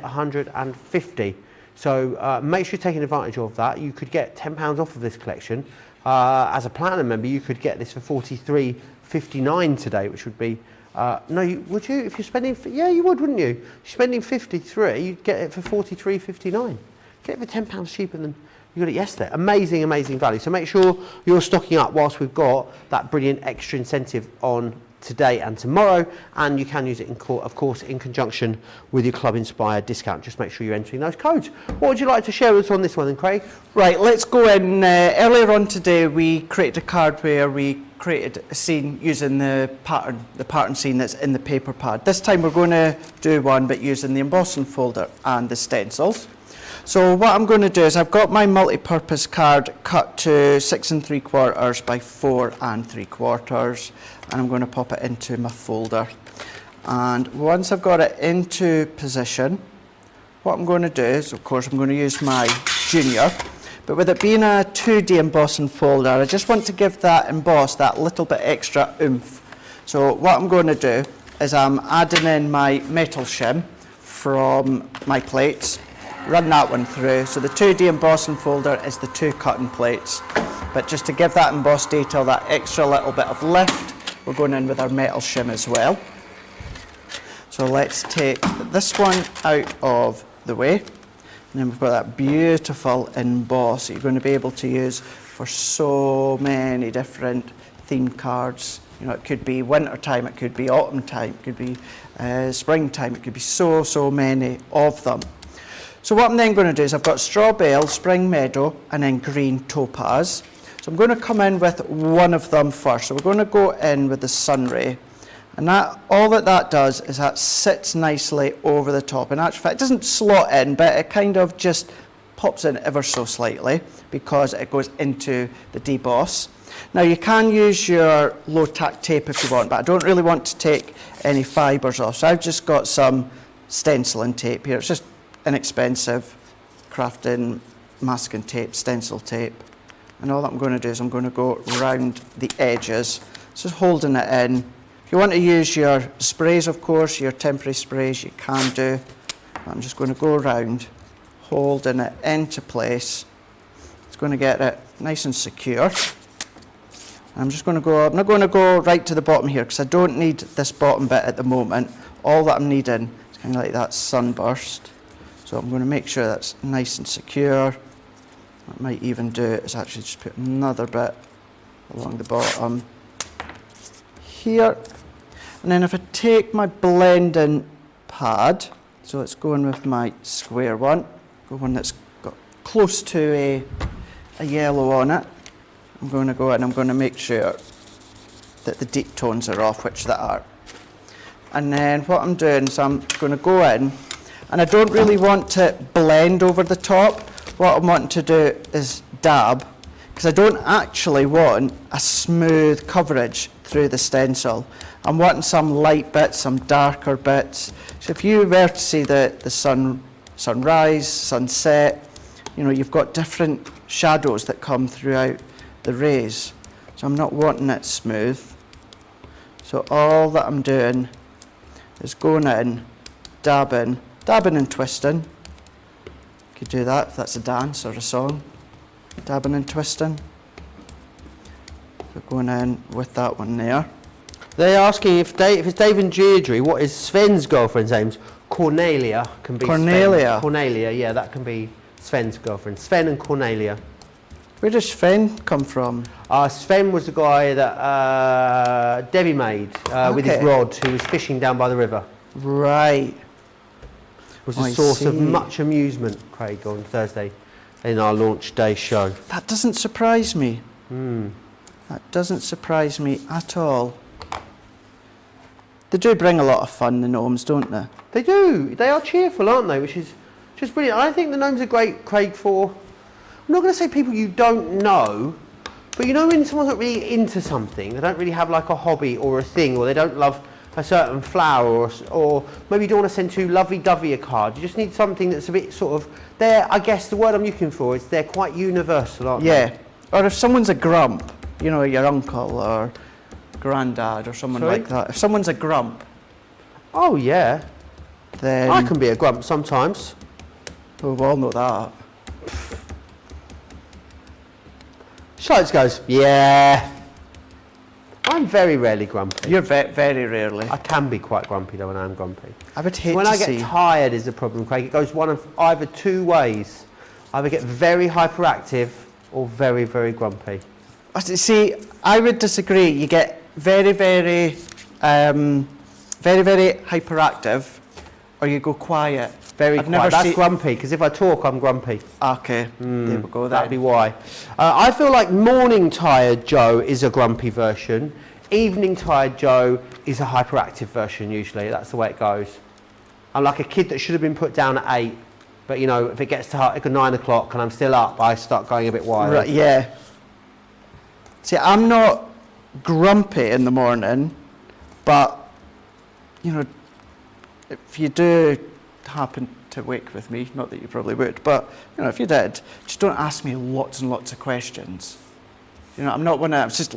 150. So make sure you're taking advantage of that. You could get £10 off of this collection. As a platinum member, you could get this for $43.59 today, which would be would you? If you're spending, yeah, you would, wouldn't you? If you're spending 53, you'd get it for $43.59. Get it for £10 cheaper than you got it yesterday. Amazing, amazing value. So make sure you're stocking up whilst we've got that brilliant extra incentive on today and tomorrow, and you can use it of course in conjunction with your Club Inspired discount. Just make sure you're entering those codes. What would you like to share with us on this one then, Craig? Right, let's go in. Earlier on today we created a card where we created a scene using the pattern scene that's in the paper pad. This time we're going to do one but using the embossing folder and the stencils. So what I'm going to do is I've got my multi-purpose card cut to 6 3/4 by 4 3/4, and I'm going to pop it into my folder. And once I've got it into position, what I'm going to do is, of course, I'm going to use my Junior, but with it being a 2D embossing folder, I just want to give that emboss that little bit extra oomph. So what I'm going to do is I'm adding in my metal shim from my plates. Run that one through. So the 2D embossing folder is the 2 cutting plates, but just to give that embossed detail that extra little bit of lift, we're going in with our metal shim as well. So let's take this one out of the way, and then we've got that beautiful emboss that you're going to be able to use for so many different themed cards. You know, it could be winter time, it could be autumn time, it could be springtime, it could be so many of them. So what I'm then going to do is I've got straw bale, spring meadow, and then green topaz. So I'm going to come in with one of them first. So we're going to go in with the sunray. And all that does is that sits nicely over the top. In actual fact, it doesn't slot in, but it kind of just pops in ever so slightly because it goes into the deboss. Now you can use your low tack tape if you want, but I don't really want to take any fibres off. So I've just got some stenciling tape here. It's just inexpensive crafting masking tape, stencil tape, and all that I'm going to do is I'm going to go around the edges, just holding it in. If you want to use your sprays, of course, your temporary sprays, you can do. I'm just going to go around, holding it into place. It's going to get it nice and secure. I'm just going to go, I'm not going to go right to the bottom here because I don't need this bottom bit at the moment. All that I'm needing is kind of like that sunburst. So I'm going to make sure that's nice and secure. What I might even do is actually just put another bit along the bottom here. And then if I take my blending pad, so let's go in with my square one, go one that's got close to a yellow on it. I'm going to go in, I'm going to make sure that the deep tones are off, which they are. And then what I'm doing is I'm going to go in, and I don't really want to blend over the top. What I'm wanting to do is dab, because I don't actually want a smooth coverage through the stencil. I'm wanting some light bits, some darker bits. So if you were to see the sunrise, sunset, you know, you've got different shadows that come throughout the rays. So I'm not wanting it smooth. So all that I'm doing is going in, dabbing and twisting. You could do that if that's a dance or a song. Dabbing and twisting. So going in with that one there. They're asking if it's Dave and Deirdre, what is Sven's girlfriend's name? Cornelia can be Cornelia. Sven. Cornelia, yeah, that can be Sven's girlfriend. Sven and Cornelia. Where does Sven come from? Sven was the guy that Debbie made with his rod, who was fishing down by the river. Right. Was a source of much amusement, Craig, on Thursday in our launch day show. That doesn't surprise me. That doesn't surprise me at all. They do bring a lot of fun, the gnomes, don't they? They do. They are cheerful, aren't they? Which is just brilliant. I think the gnomes are great, Craig, for... I'm not going to say people you don't know, But you know when someone's not really into something, they don't really have like a hobby or a thing, or they don't love a certain flower, or maybe you don't want to send too lovey-dovey a card. You just need something that's a bit sort of, I guess the word I'm looking for is they're quite universal, aren't they? Yeah. Or if someone's a grump, you know, your uncle or granddad or someone Sorry? like that. If someone's a grump, Oh yeah, then I can be a grump sometimes. we all know that. Charlotte goes, yeah. I'm very rarely grumpy. You're very rarely. I can be quite grumpy though when I'm grumpy. I would hate When to I get see. tired is the problem, Craig. It goes one of either two ways. I either get very hyperactive or very, very grumpy. See, I would disagree. You get very, very hyperactive, or you go quiet. Very I've quiet. never That's seen- grumpy, because if I talk, I'm grumpy. Okay, there we go. That'd be Then. why. I feel like morning tired Joe is a grumpy version. Evening tired Joe is a hyperactive version usually. That's the way it goes. I'm like a kid that should have been put down at 8. But you know, if it gets to like 9 o'clock and I'm still up, I start going a bit wild. Right, yeah. See, I'm not grumpy in the morning, but you know, if you do happen to wake with me, not that you probably would, but you know, if you did, just don't ask me lots and lots of questions. You know, I'm not one of them. Just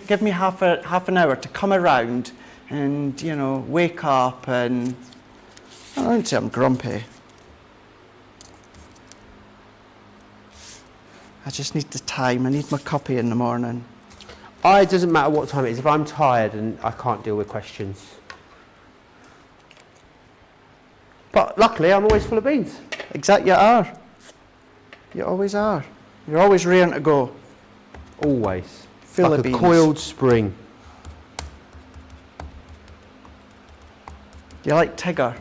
give me half an hour to come around and, you know, wake up, and I don't say I'm grumpy. I just need the time. I need my copy in the morning. It doesn't matter what time it is. If I'm tired and I can't deal with questions. But luckily, I'm always full of beans. Exactly, you are. You always are. You're always rearing to go. Always. Full like of a beans. coiled spring. You're like Tigger.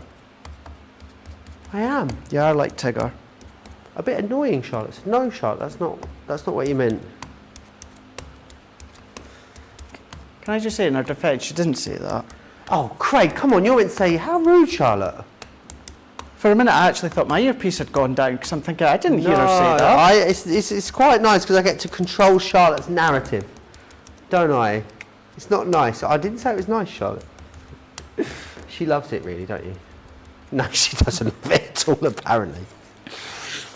I am. You are like Tigger. A bit annoying, Charlotte. No, Charlotte, that's not what you meant. Can I just say in her defence, she didn't say that. Oh, Craig, come on, you're meant to say, how rude, Charlotte. For a minute, I actually thought my earpiece had gone down because I'm thinking, I didn't hear her say that. It's quite nice because I get to control Charlotte's narrative, don't I? It's not nice. I didn't say it was nice, Charlotte. She loves it, really, don't you? No, she doesn't love it at all, apparently.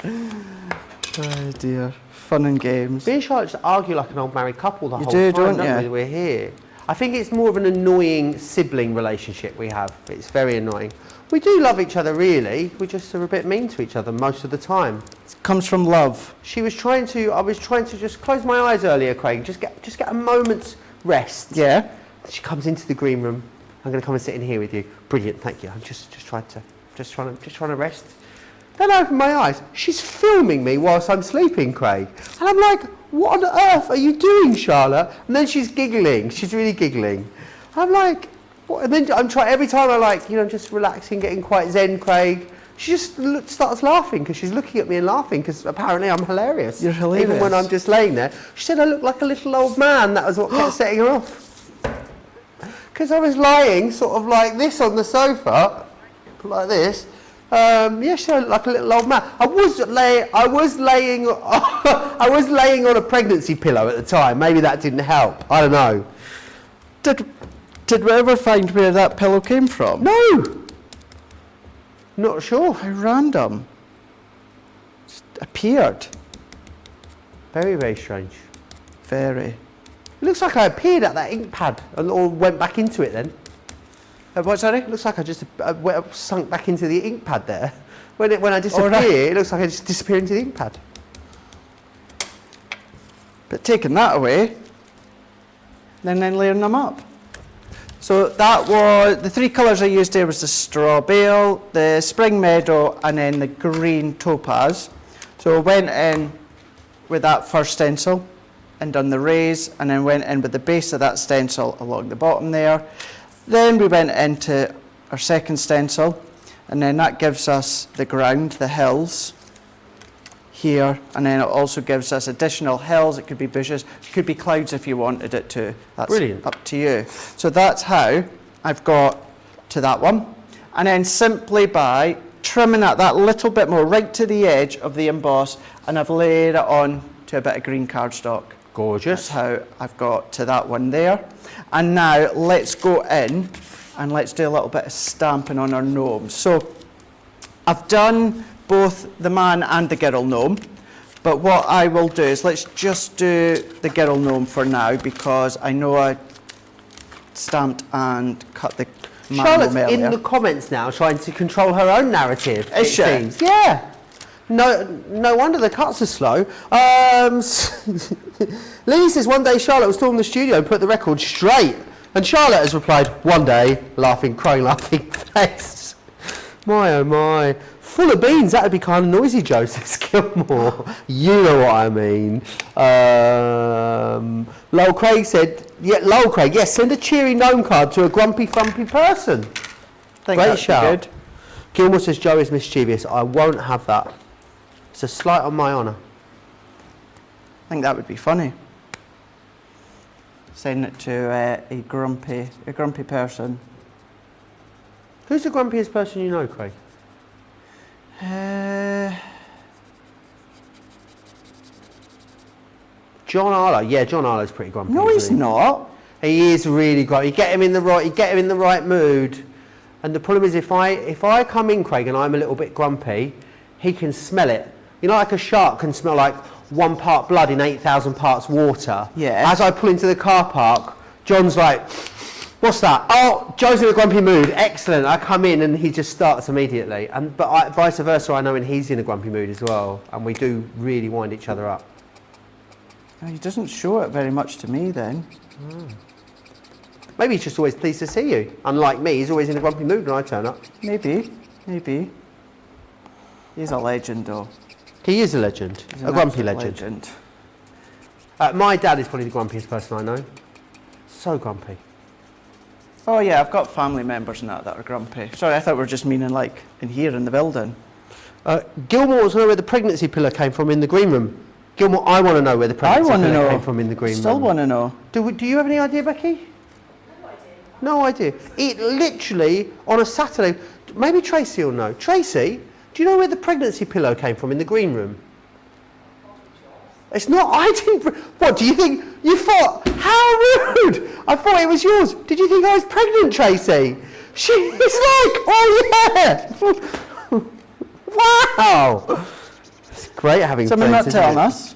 Oh dear. Fun and games. Me and Charlotte just argue like an old married couple the You whole do, time, don't you? we? We're here. I think it's more of an annoying sibling relationship we have. It's very annoying. We do love each other, really. We just are a bit mean to each other most of the time. It comes from love. I was trying to just close my eyes earlier, Craig, just get a moment's rest. Yeah. She comes into the green room. I'm going to come and sit in here with you. Brilliant, thank you. I'm just trying to rest. Then I open my eyes. She's filming me whilst I'm sleeping, Craig. And I'm like, what on earth are you doing, Charlotte? And then she's giggling. She's really giggling. I'm like, what? And then I'm trying, every time I just relaxing, getting quite zen, Craig, she just starts laughing because she's looking at me and laughing because apparently I'm hilarious. You're hilarious. Even when I'm just laying there. She said I look like a little old man. That was what kept setting her off. Because I was lying sort of like this on the sofa, like this. She looked like a little old man. I was laying on a pregnancy pillow at the time. Maybe that didn't help. I don't know. Did we ever find where that pillow came from? No. Not sure. How random. Just appeared. Very, very strange. Very. It looks like I appeared at that ink pad or went back into it then. What's that? It looks like I just sunk back into the ink pad there. When I disappear, It looks like I just disappear into the ink pad. But taking that away, then layering them up. So that was, the three colours I used there was the straw bale, the spring meadow, and then the green topaz. So I went in with that first stencil and done the rays, and then went in with the base of that stencil along the bottom there. Then we went into our second stencil, and then that gives us the ground, the hills here, and then it also gives us additional hills. It could be bushes, it could be clouds if you wanted it to. That's Brilliant. up to you. So that's how I've got to that one. And then simply by trimming that little bit more right to the edge of the emboss, and I've laid it on to a bit of green cardstock. Gorgeous. That's how I've got to that one there. And now let's go in and let's do a little bit of stamping on our gnomes. So I've done both the man and the girl gnome, but what I will do is let's just do the girl gnome for now, because I know I stamped and cut the man Charlotte's gnome in earlier. the comments now trying to control her own narrative. Is it she? seems. Yeah. No wonder the cuts are slow. Lily says one day Charlotte was still in the studio and put the record straight. And Charlotte has replied, one day, crying laughing face. My oh my. Full of beans, that'd be kind of noisy, Joe, says Gilmore. You know what I mean. Lowell Craig said, yes, send a cheery gnome card to a grumpy, frumpy person. Think Great that'd be shout. good. Gilmore says Joe is mischievous. I won't have that. It's a slight on my honour. I think that would be funny. Send it to a grumpy person. Who's the grumpiest person you know, Craig? John Arlo. Yeah, John Arlo's pretty grumpy. No, he's isn't he? not. He is really grumpy. You get him in the right mood. And the problem is, if I come in, Craig, and I'm a little bit grumpy, he can smell it. You know, like a shark can smell like 1 part blood in 8,000 parts water. Yeah. As I pull into the car park, John's like, what's that? Oh, Joe's in a grumpy mood. Excellent. I come in and he just starts immediately. But vice versa, I know when he's in a grumpy mood as well. And we do really wind each other up. He doesn't show it very much to me then. Maybe he's just always pleased to see you. Unlike me, he's always in a grumpy mood when I turn up. Maybe. He's a legend though. He is a legend. He's A an grumpy absolute legend. My dad is probably the grumpiest person I know. So grumpy. Oh yeah, I've got family members and that are grumpy. Sorry, I thought we were just meaning like in here in the building. Gilmore wants to know where the pregnancy pillow came from in the green room. Gilmore, I want to know where the I pregnancy want to pillow know. came from in the green room. Still want to know. Do you have any idea, Becky? No idea. It literally, on a Saturday, maybe Tracy will know. Tracy, do you know where the pregnancy pillow came from in the green room? It's not, I didn't, what do you think, you thought, how rude, I thought it was yours. Did you think I was pregnant, Tracy? She's like, oh yeah. Wow. It's great having Someone friends, not isn't telling it? us.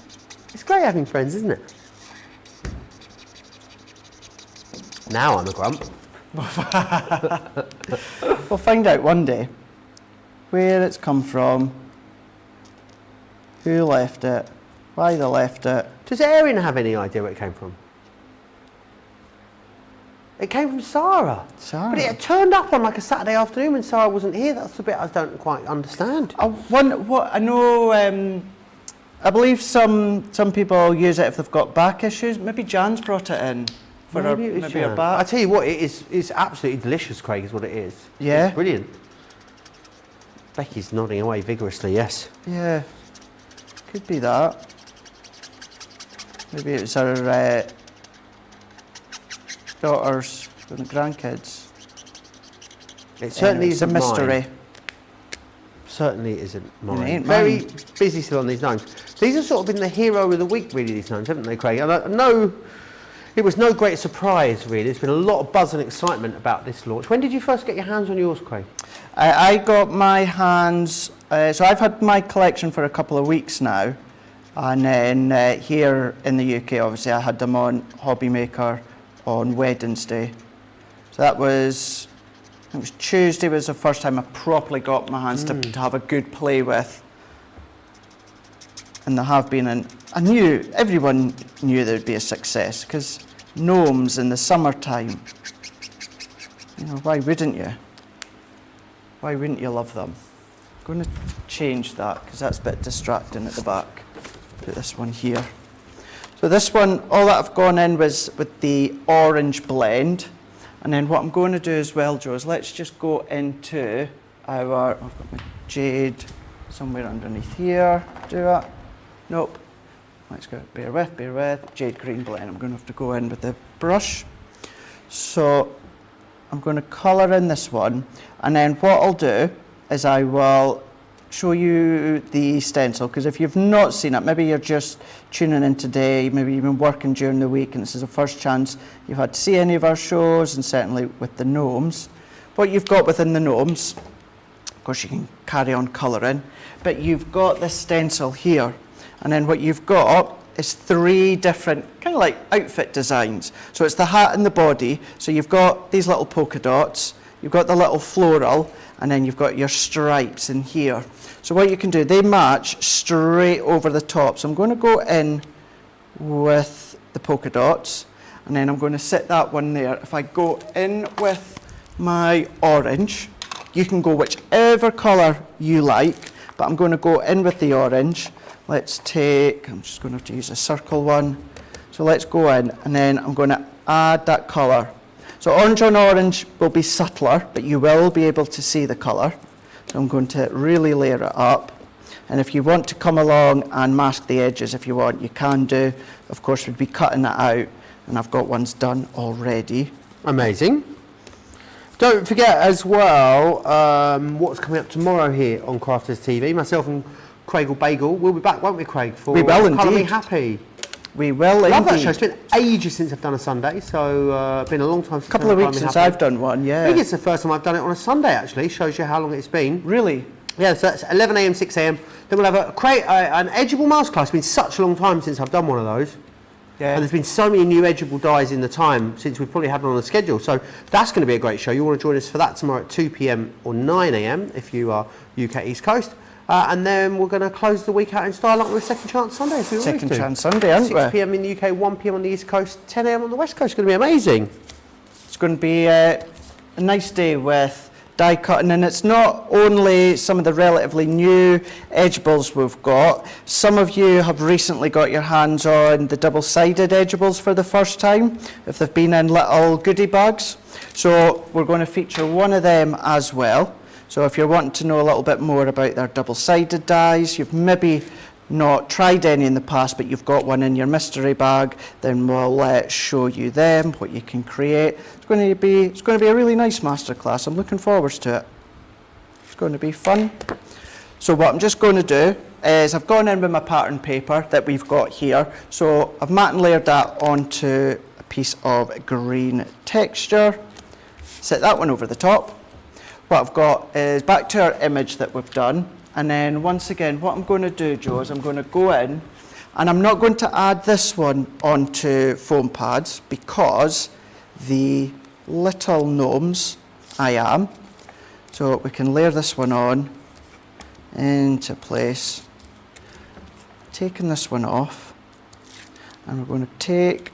It's great having friends, isn't it? Now I'm a grump. We'll find out one day where it's come from, who left it, why they left it. Does Erin have any idea where it came from? It came from Sarah. Sarah. But it had turned up on like a Saturday afternoon when Sarah wasn't here. That's the bit I don't quite understand. I know. I believe some people use it if they've got back issues. Maybe Jan's brought it in for Maybe it was maybe her Jan. back. I tell you what, it's absolutely delicious, Craig, is what it is. Yeah. It's brilliant. Becky's nodding away vigorously, yes. Yeah, could be that. Maybe it's our daughters and the grandkids. It certainly It's a isn't mystery. mine. Certainly isn't mine. ain't Very mine. busy still on these gnomes. These have sort of been the hero of the week, really, these gnomes, haven't they, Craig? And I know it was no great surprise, really. There's been a lot of buzz and excitement about this launch. When did you first get your hands on yours, Craig? I got my hands, so I've had my collection for a couple of weeks now, and then here in the UK, obviously, I had them on Hobby Maker on Wednesday. So that was, it was Tuesday was the first time I properly got my hands to have a good play with. And there have been, and everyone knew there would be a success, because gnomes in the summertime, you know, why wouldn't you? Why wouldn't you love them? I'm going to change that because that's a bit distracting at the back. Put this one here. So this one, all that I've gone in was with the orange blend. And then what I'm going to do as well, Joe, is let's just go into our, I've got my jade somewhere underneath here. Do that. Nope. Let's go, bear with, jade green blend. I'm going to have to go in with the brush. So I'm going to colour in this one, and then what I'll do is I will show you the stencil, because if you've not seen it, maybe you're just tuning in today, maybe you've been working during the week and this is the first chance you've had to see any of our shows, and certainly with the gnomes. What you've got within the gnomes, of course you can carry on colouring, but you've got this stencil here, and then what you've got is 3 different kind of like outfit designs. So it's the hat and the body, so you've got these little polka dots, you've got the little floral, and then you've got your stripes in here. So what you can do, they match straight over the top. So I'm going to go in with the polka dots, and then I'm going to sit that one there. If I go in with my orange, you can go whichever colour you like, but I'm going to go in with the orange. Let's take, I'm just going to have to use a circle one. So let's go in, and then I'm going to add that colour. So orange on orange will be subtler, but you will be able to see the colour. So I'm going to really layer it up. And if you want to come along and mask the edges if you want, you can do. Of course, we'd be cutting that out, and I've got ones done already. Amazing. Don't forget as well what's coming up tomorrow here on Crafters TV. Myself and Craig or Bagel, we'll be back, won't we, Craig? For We will Colour Me indeed. Happy. We will Love that indeed. show. It's been ages since I've done a Sunday, so been a long time since A couple of weeks since I've done one, yeah. I think it's the first time I've done it on a Sunday, actually. Shows you how long it's been. Really? Yeah, so that's 11 a.m, 6 a.m. Then we'll have an edgeable masterclass. It's been such a long time since I've done one of those. Yeah. And there's been so many new edgeable dyes in the time since we've probably had one on the schedule. So that's going to be a great show. You want to join us for that tomorrow at 2 p.m. or 9 a.m. if you are UK East Coast. And then we're going to close the week out in style like with Second Chance Sunday. As we always Second do. Chance Sunday, aren't 6 we? p.m. in the UK, 1 p.m. on the East Coast, 10 a.m. on the West Coast. It's going to be amazing. It's going to be a nice day with die cutting, and it's not only some of the relatively new edgeables we've got. Some of you have recently got your hands on the double-sided edgeables for the first time, if they've been in little goodie bags. So we're going to feature one of them as well. So if you're wanting to know a little bit more about their double-sided dies, you've maybe not tried any in the past, but you've got one in your mystery bag, then we'll show you them, what you can create. It's going to be a really nice masterclass. I'm looking forward to it. It's going to be fun. So what I'm just going to do is I've gone in with my pattern paper that we've got here. So I've matte and layered that onto a piece of green texture. Set that one over the top. What I've got is back to our image that we've done. And then once again, what I'm going to do, Joe, is I'm going to go in, and I'm not going to add this one onto foam pads because the little gnomes I am. So we can layer this one on into place. Taking this one off, and we're going to take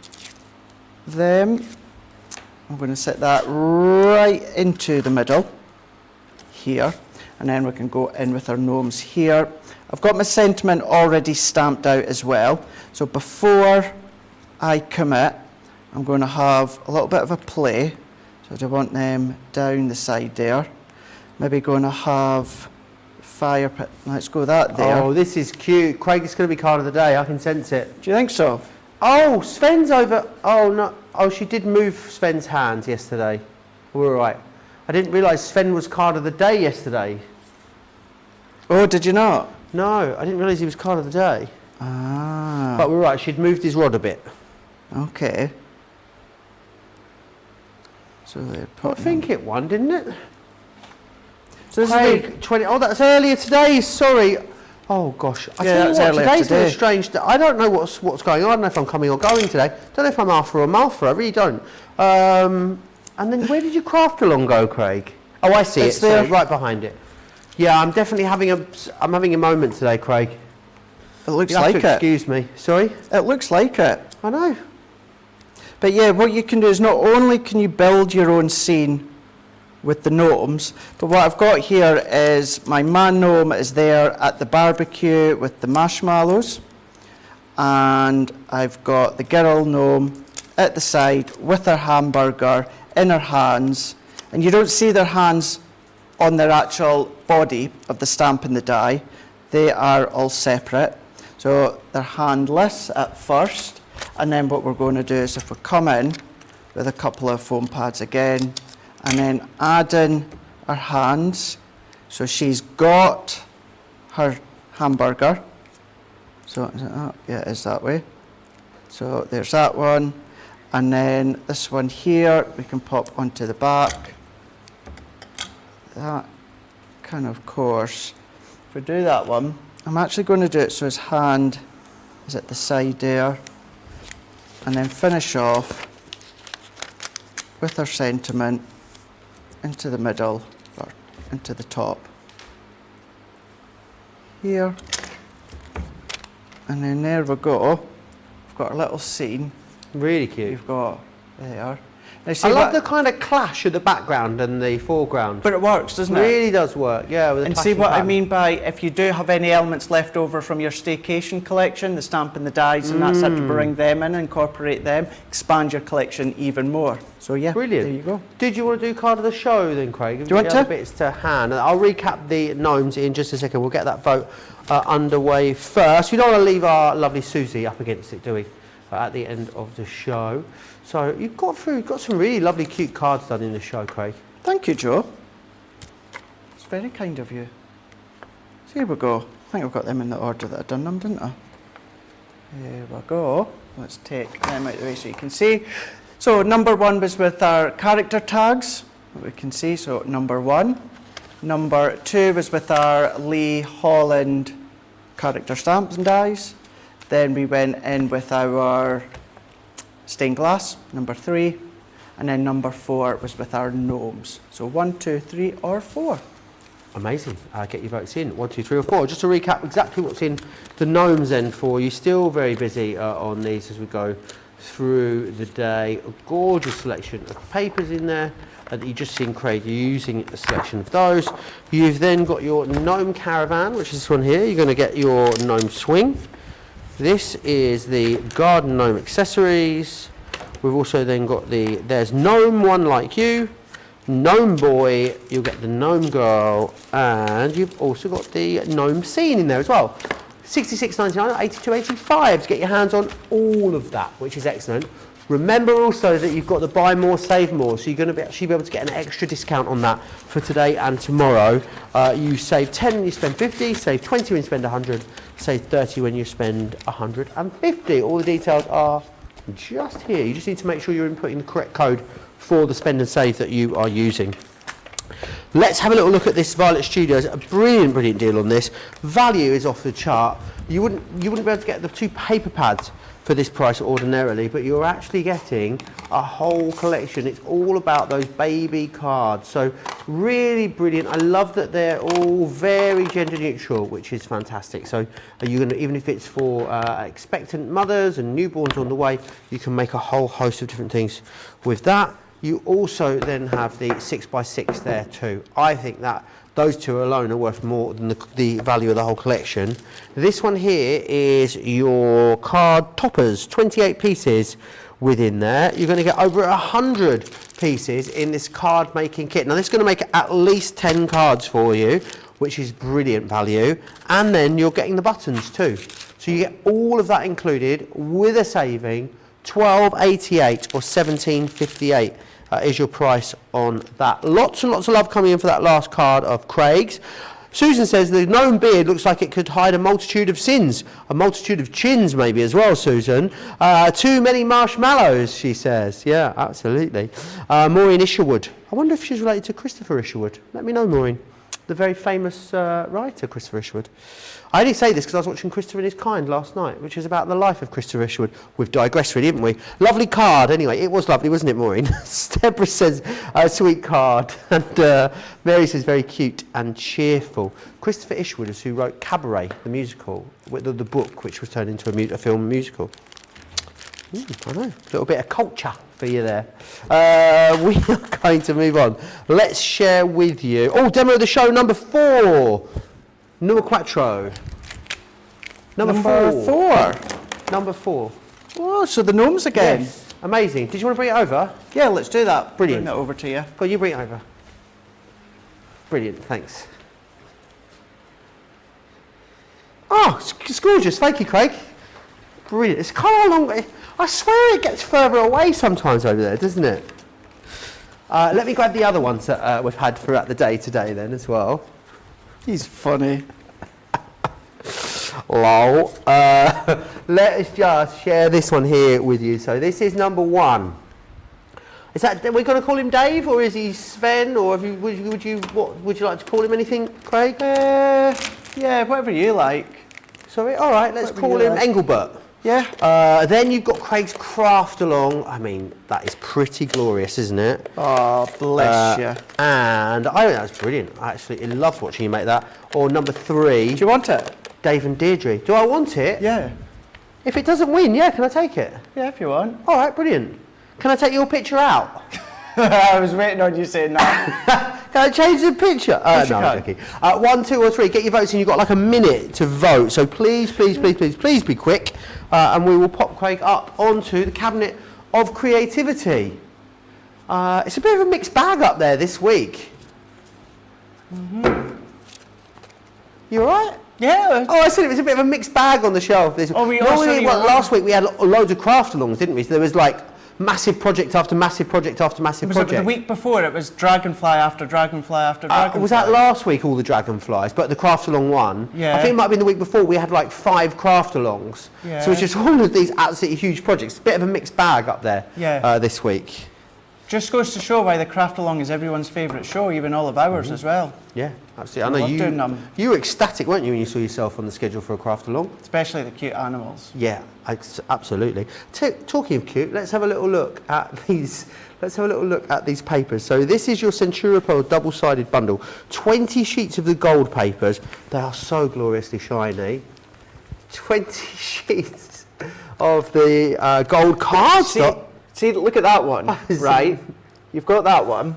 them. I'm going to set that right into the middle here. And then we can go in with our gnomes here. I've got my sentiment already stamped out as well. So before I commit, I'm going to have a little bit of a play. So I want them down the side there. Maybe going to have fire pit. Let's go that there. Oh, this is cute. Craig, it's going to be card of the day. I can sense it. Do you think so? Oh, Sven's over. Oh, no. Oh, she did move Sven's hands yesterday. We're all right. I didn't realise Sven was card of the day yesterday. Oh, did you not? No, I didn't realise he was card of the day. Ah. But we're right, she'd moved his rod a bit. Okay. So they're I think it won, didn't it? So this is Craig, 20. Oh, that's earlier today. Sorry. Oh gosh. I Yeah, tell that's you what, earlier today's been a today. strange day. I don't know what's going on. I don't know if I'm coming or going today. Don't know if I'm Alpha or Malpha. I really don't. And then where did your craft along go, Craig? Oh, I see It's it. Sorry, there. right behind it. Yeah, I'm definitely having a moment today, Craig. It looks You'll have like to it. excuse me. Sorry. It looks like it. I know. But yeah, what you can do is not only can you build your own scene with the gnomes, but what I've got here is my man gnome is there at the barbecue with the marshmallows, and I've got the girl gnome at the side with her hamburger in her hands, and you don't see their hands on their actual body of the stamp and the die. They are all separate, so they're handless at first. And then what we're going to do is if we come in with a couple of foam pads again, and then add in our hands. So she's got her hamburger. So is it that? Yeah, it is that way. So there's that one. And then this one here, we can pop onto the back. That kind of course. If we do that one, I'm actually going to do it so his hand is at the side there. And then finish off with our sentiment into the middle, or into the top. Here. And then there we go. We've got a little scene. Really cute. We've got there. Now see I love what- the kind of clash of the background and the foreground. But it works, doesn't it? Really does work, yeah. With the And see clashing what I pattern. mean by if you do have any elements left over from your staycation collection, the stamp and the dies and that's it, to bring them in, incorporate them, expand your collection even more. So yeah, Brilliant. there you go. Did you want to do card of the show then, Craig? Do you want the other to? bits to hand. And I'll recap the gnomes in just a second. We'll get that vote underway first. We don't want to leave our lovely Susie up against it, do we? At the end of the show. So you've got some really lovely, cute cards done in the show, Craig. Thank you, Joe. It's very kind of you. So here we go. I think I've got them in the order that I've done them, didn't I? Here we go. Let's take them out of the way so you can see. So number 1 was with our character tags, that we can see, so number 1. Number 2 was with our Lee Holland character stamps and dies. Then we went in with our stained glass, number 3. And then number 4 was with our gnomes. So 1, 2, 3 or 4. Amazing. Get your votes in. 1, 2, 3 or 4. Just to recap exactly what's in the gnomes then for you. Still very busy on these as we go through the day. A gorgeous selection of papers in there that you just seen Craig using a selection of those. You've then got your gnome caravan, which is this one here. You're going to get your gnome swing. This is the garden gnome accessories. We've also then got there's gnome one like you, gnome boy, you'll get the gnome girl, and you've also got the gnome scene in there as well. $66.99, $82.85 to get your hands on all of that, which is excellent. Remember also that you've got the buy more, save more, so you're going to actually be able to get an extra discount on that for today and tomorrow. You save 10 when you spend 50, save 20 when you spend 100, save 30 when you spend 150. All the details are just here. You just need to make sure you're inputting the correct code for the spend and save that you are using. Let's have a little look at this Violet Studios. A brilliant, brilliant deal on this. Value is off the chart. You wouldn't be able to get the 2 paper pads for this price ordinarily, but you're actually getting a whole collection. It's all about those baby cards. So really brilliant. I love that they're all very gender neutral, which is fantastic. So are you going to, even if it's for expectant mothers and newborns on the way, you can make a whole host of different things with that. You also then have the 6x6 there too. I think that those 2 alone are worth more than the value of the whole collection. This one here is your card toppers, 28 pieces within there. You're going to get over 100 pieces in this card making kit. Now this is going to make at least 10 cards for you, which is brilliant value. And then you're getting the buttons too. So you get all of that included with a saving, $12.88 or $17.58. Is your price on that. Lots and lots of love coming in for that last card of Craig's. Susan says the gnome beard looks like it could hide a multitude of sins, a multitude of chins maybe as well, Susan. Too many marshmallows, she says. Yeah, absolutely. Maureen Isherwood. I wonder if she's related to Christopher Isherwood. Let me know, Maureen. The very famous writer, Christopher Isherwood. I only say this because I was watching Christopher and His Kind last night, which is about the life of Christopher Isherwood. We've digressed really, haven't we? Lovely card, anyway. It was lovely, wasn't it, Maureen? Deborah says, sweet card. And Mary says, very cute and cheerful. Christopher Isherwood is who wrote Cabaret, the musical, the book, which was turned into a film musical. I know, a little bit of culture for you there. We are going to move on. Let's share with you. Oh, demo of the show number 4. Number quattro. Number 4. Number 4. Oh, so the gnomes again. Yes. Amazing. Did you want to bring it over? Yeah, let's do that. Brilliant. Bring that over to you. Go on, you bring it over. Brilliant, thanks. Oh, it's gorgeous. Thank you, Craig. Brilliant. It's kind of a long way. I swear it gets further away sometimes over there, doesn't it? Let me grab the other ones that we've had throughout the day today then as well. He's funny. Lol. Let us just share this one here with you. So this is number 1. Is that, are we going to call him Dave, or is he Sven, or would you like to call him anything, Craig? Yeah, whatever you like. Sorry, all right, let's Whatever call you him like. Engelbert. Yeah. Then you've got Craig's craft along. I mean, that is pretty glorious, isn't it? Oh, bless you. And I think that's brilliant. I absolutely loved watching you make that. Or number 3, Do you want it? Dave and Deirdre. Do I want it? Yeah. If it doesn't win, yeah, can I take it? Yeah, if you want. All right, brilliant. Can I take your picture out? I was waiting on you saying that. Can I change the picture? Yes, No, you I'm can. joking. 1, 2 or 3, get your votes in. You've got like a minute to vote. So please be quick. And we will pop Craig up onto the cabinet of creativity. It's a bit of a mixed bag up there this week. You all right? Yeah. Oh, I said it was a bit of a mixed bag on the shelf. Last week we had loads of craft-alongs, didn't we? So there was like massive project after massive project after massive Was project. it the week before? It was dragonfly after dragonfly after dragonfly. Was that last week, all the dragonflies, but the craft-along one? Yeah. I think it might have been the week before, we had like 5 craft-alongs. Yeah. So it's just all of these absolutely huge projects. A bit of a mixed bag up there this week. Just goes to show why the craft along is everyone's favourite show, even all of ours as well. Yeah, absolutely. I love doing know them. you were ecstatic, weren't you, when you saw yourself on the schedule for a craft-along? Especially the cute animals. Yeah, absolutely. Talking of cute, let's have a little look at these. Let's have a little look at these papers. So this is your Centura Pearl double-sided bundle. 20 sheets of the gold papers. They are so gloriously shiny. 20 sheets of the gold cardstock. See, look at that one, right? You've got that one.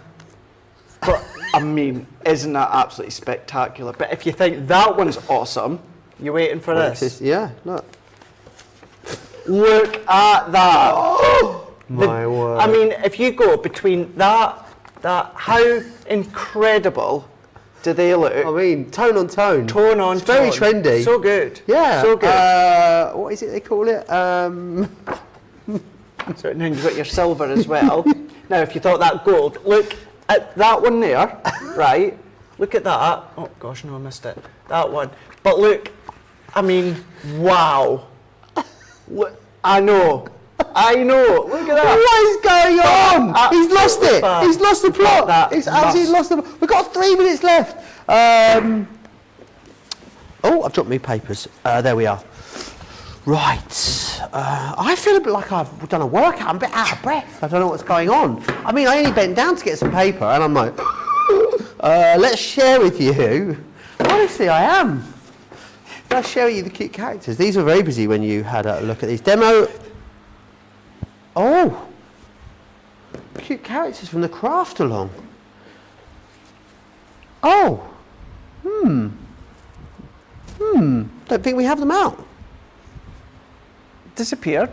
But, I mean, isn't that absolutely spectacular? But if you think that one's awesome, you're waiting for this. Yeah, look. Look at that. Oh, my word. I mean, if you go between that, how incredible do they look? I mean, tone on tone. Tone on it's very tone. trendy. So good. Yeah. So good. What is it they call it? So now you've got your silver as well. Now, if you thought that gold, look at that one there, right? Look at that. Oh gosh, no, I missed it. That one. But look, I mean, wow. Look, I know. Look at that. What is going on? He's lost it. Fab. He's lost the plot. That He's absolutely lost the. We've got 3 minutes left. Oh, I've dropped my papers. There we are. Right. I feel a bit like I've done a workout. I'm a bit out of breath. I don't know what's going on. I mean, I only bent down to get some paper, and I'm like, let's share with you. Honestly, I am. Let's share with you the cute characters. These were very busy when you had a look at these. Demo. Oh. Cute characters from the craft along. Oh. Don't think we have them out. Disappeared.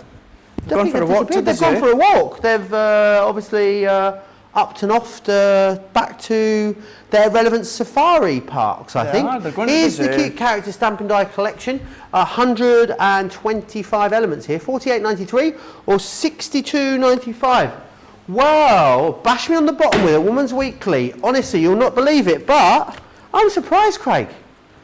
Don't Gone think for a they've walk to the disappeared. They've zoo. gone for a walk. They've obviously upped and offed back to their relevant safari parks, I They think. are. They're going to Here's the the zoo. cute character stamp and die collection. 125 elements here. 48.93 or 62.95. Well, bash me on the bottom with a Woman's Weekly. Honestly, you'll not believe it, but I'm surprised, Craig.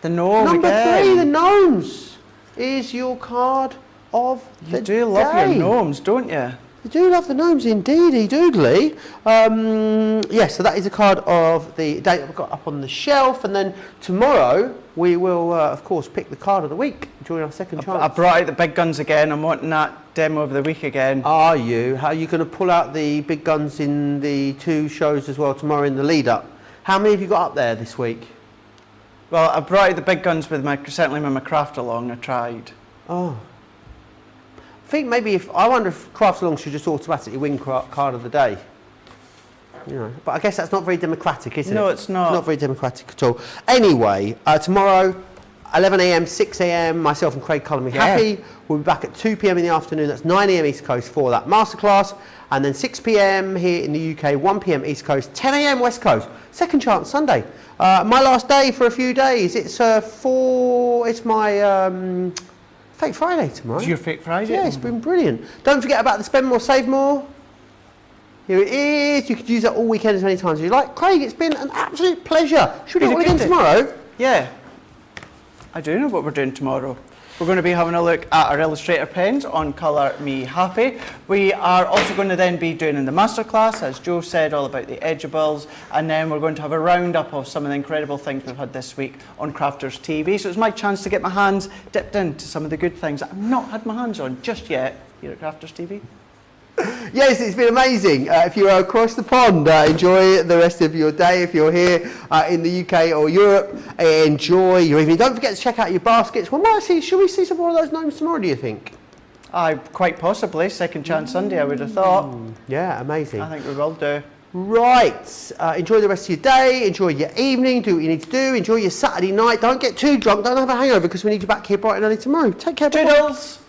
The gnome Number again. 3, the gnomes, is your card of the You do love day. your gnomes, don't you? You do love the gnomes, indeedy doodly. Yes, so that is a card of the day that we've got up on the shelf, and then tomorrow we will, of course, pick the card of the week during our second chance. I brought out the big guns again. I'm wanting that demo of the week again. Are you? How are you going to pull out the big guns in the 2 shows as well tomorrow in the lead-up? How many have you got up there this week? Well, I brought out the big guns with certainly with my craft along. I tried. Oh. I think maybe I wonder if Craft Along should just automatically win card of the day. You know, but I guess that's not very democratic, is it? No, it's not. It's not very democratic at all. Anyway, tomorrow, 11 a.m, 6 a.m, myself and Craig Cullen Be Happy. We'll be back at 2 p.m. in the afternoon. That's 9 a.m. East Coast for that masterclass. And then 6 p.m. here in the UK, 1 p.m. East Coast, 10 a.m. West Coast. Second chance Sunday. My last day for a few days. It's my Fake Friday tomorrow. It's your Fake Friday? Yeah, it's been brilliant. Don't forget about the Spend More, Save More. Here it is. You could use that all weekend as many times as you like. Craig, it's been an absolute pleasure. Should we do it all again tomorrow? Yeah. I do know what we're doing tomorrow. We're going to be having a look at our Illustrator pens on Colour Me Happy. We are also going to then be doing in the masterclass, as Joe said, all about the edgeables, and then we're going to have a roundup of some of the incredible things we've had this week on Crafters TV. So it's my chance to get my hands dipped into some of the good things that I've not had my hands on just yet here at Crafters TV. Yes, it's been amazing. If you're across the pond, enjoy the rest of your day. If you're here in the UK or Europe, enjoy your evening. Don't forget to check out your baskets. Should we see some more of those gnomes tomorrow, do you think? Quite possibly. Second Chance Sunday, I would have thought. Yeah, amazing. I think we will do. Right, enjoy the rest of your day, enjoy your evening, do what you need to do, enjoy your Saturday night. Don't get too drunk, don't have a hangover because we need you back here bright and early tomorrow. Take care, bye-bye. Toodles!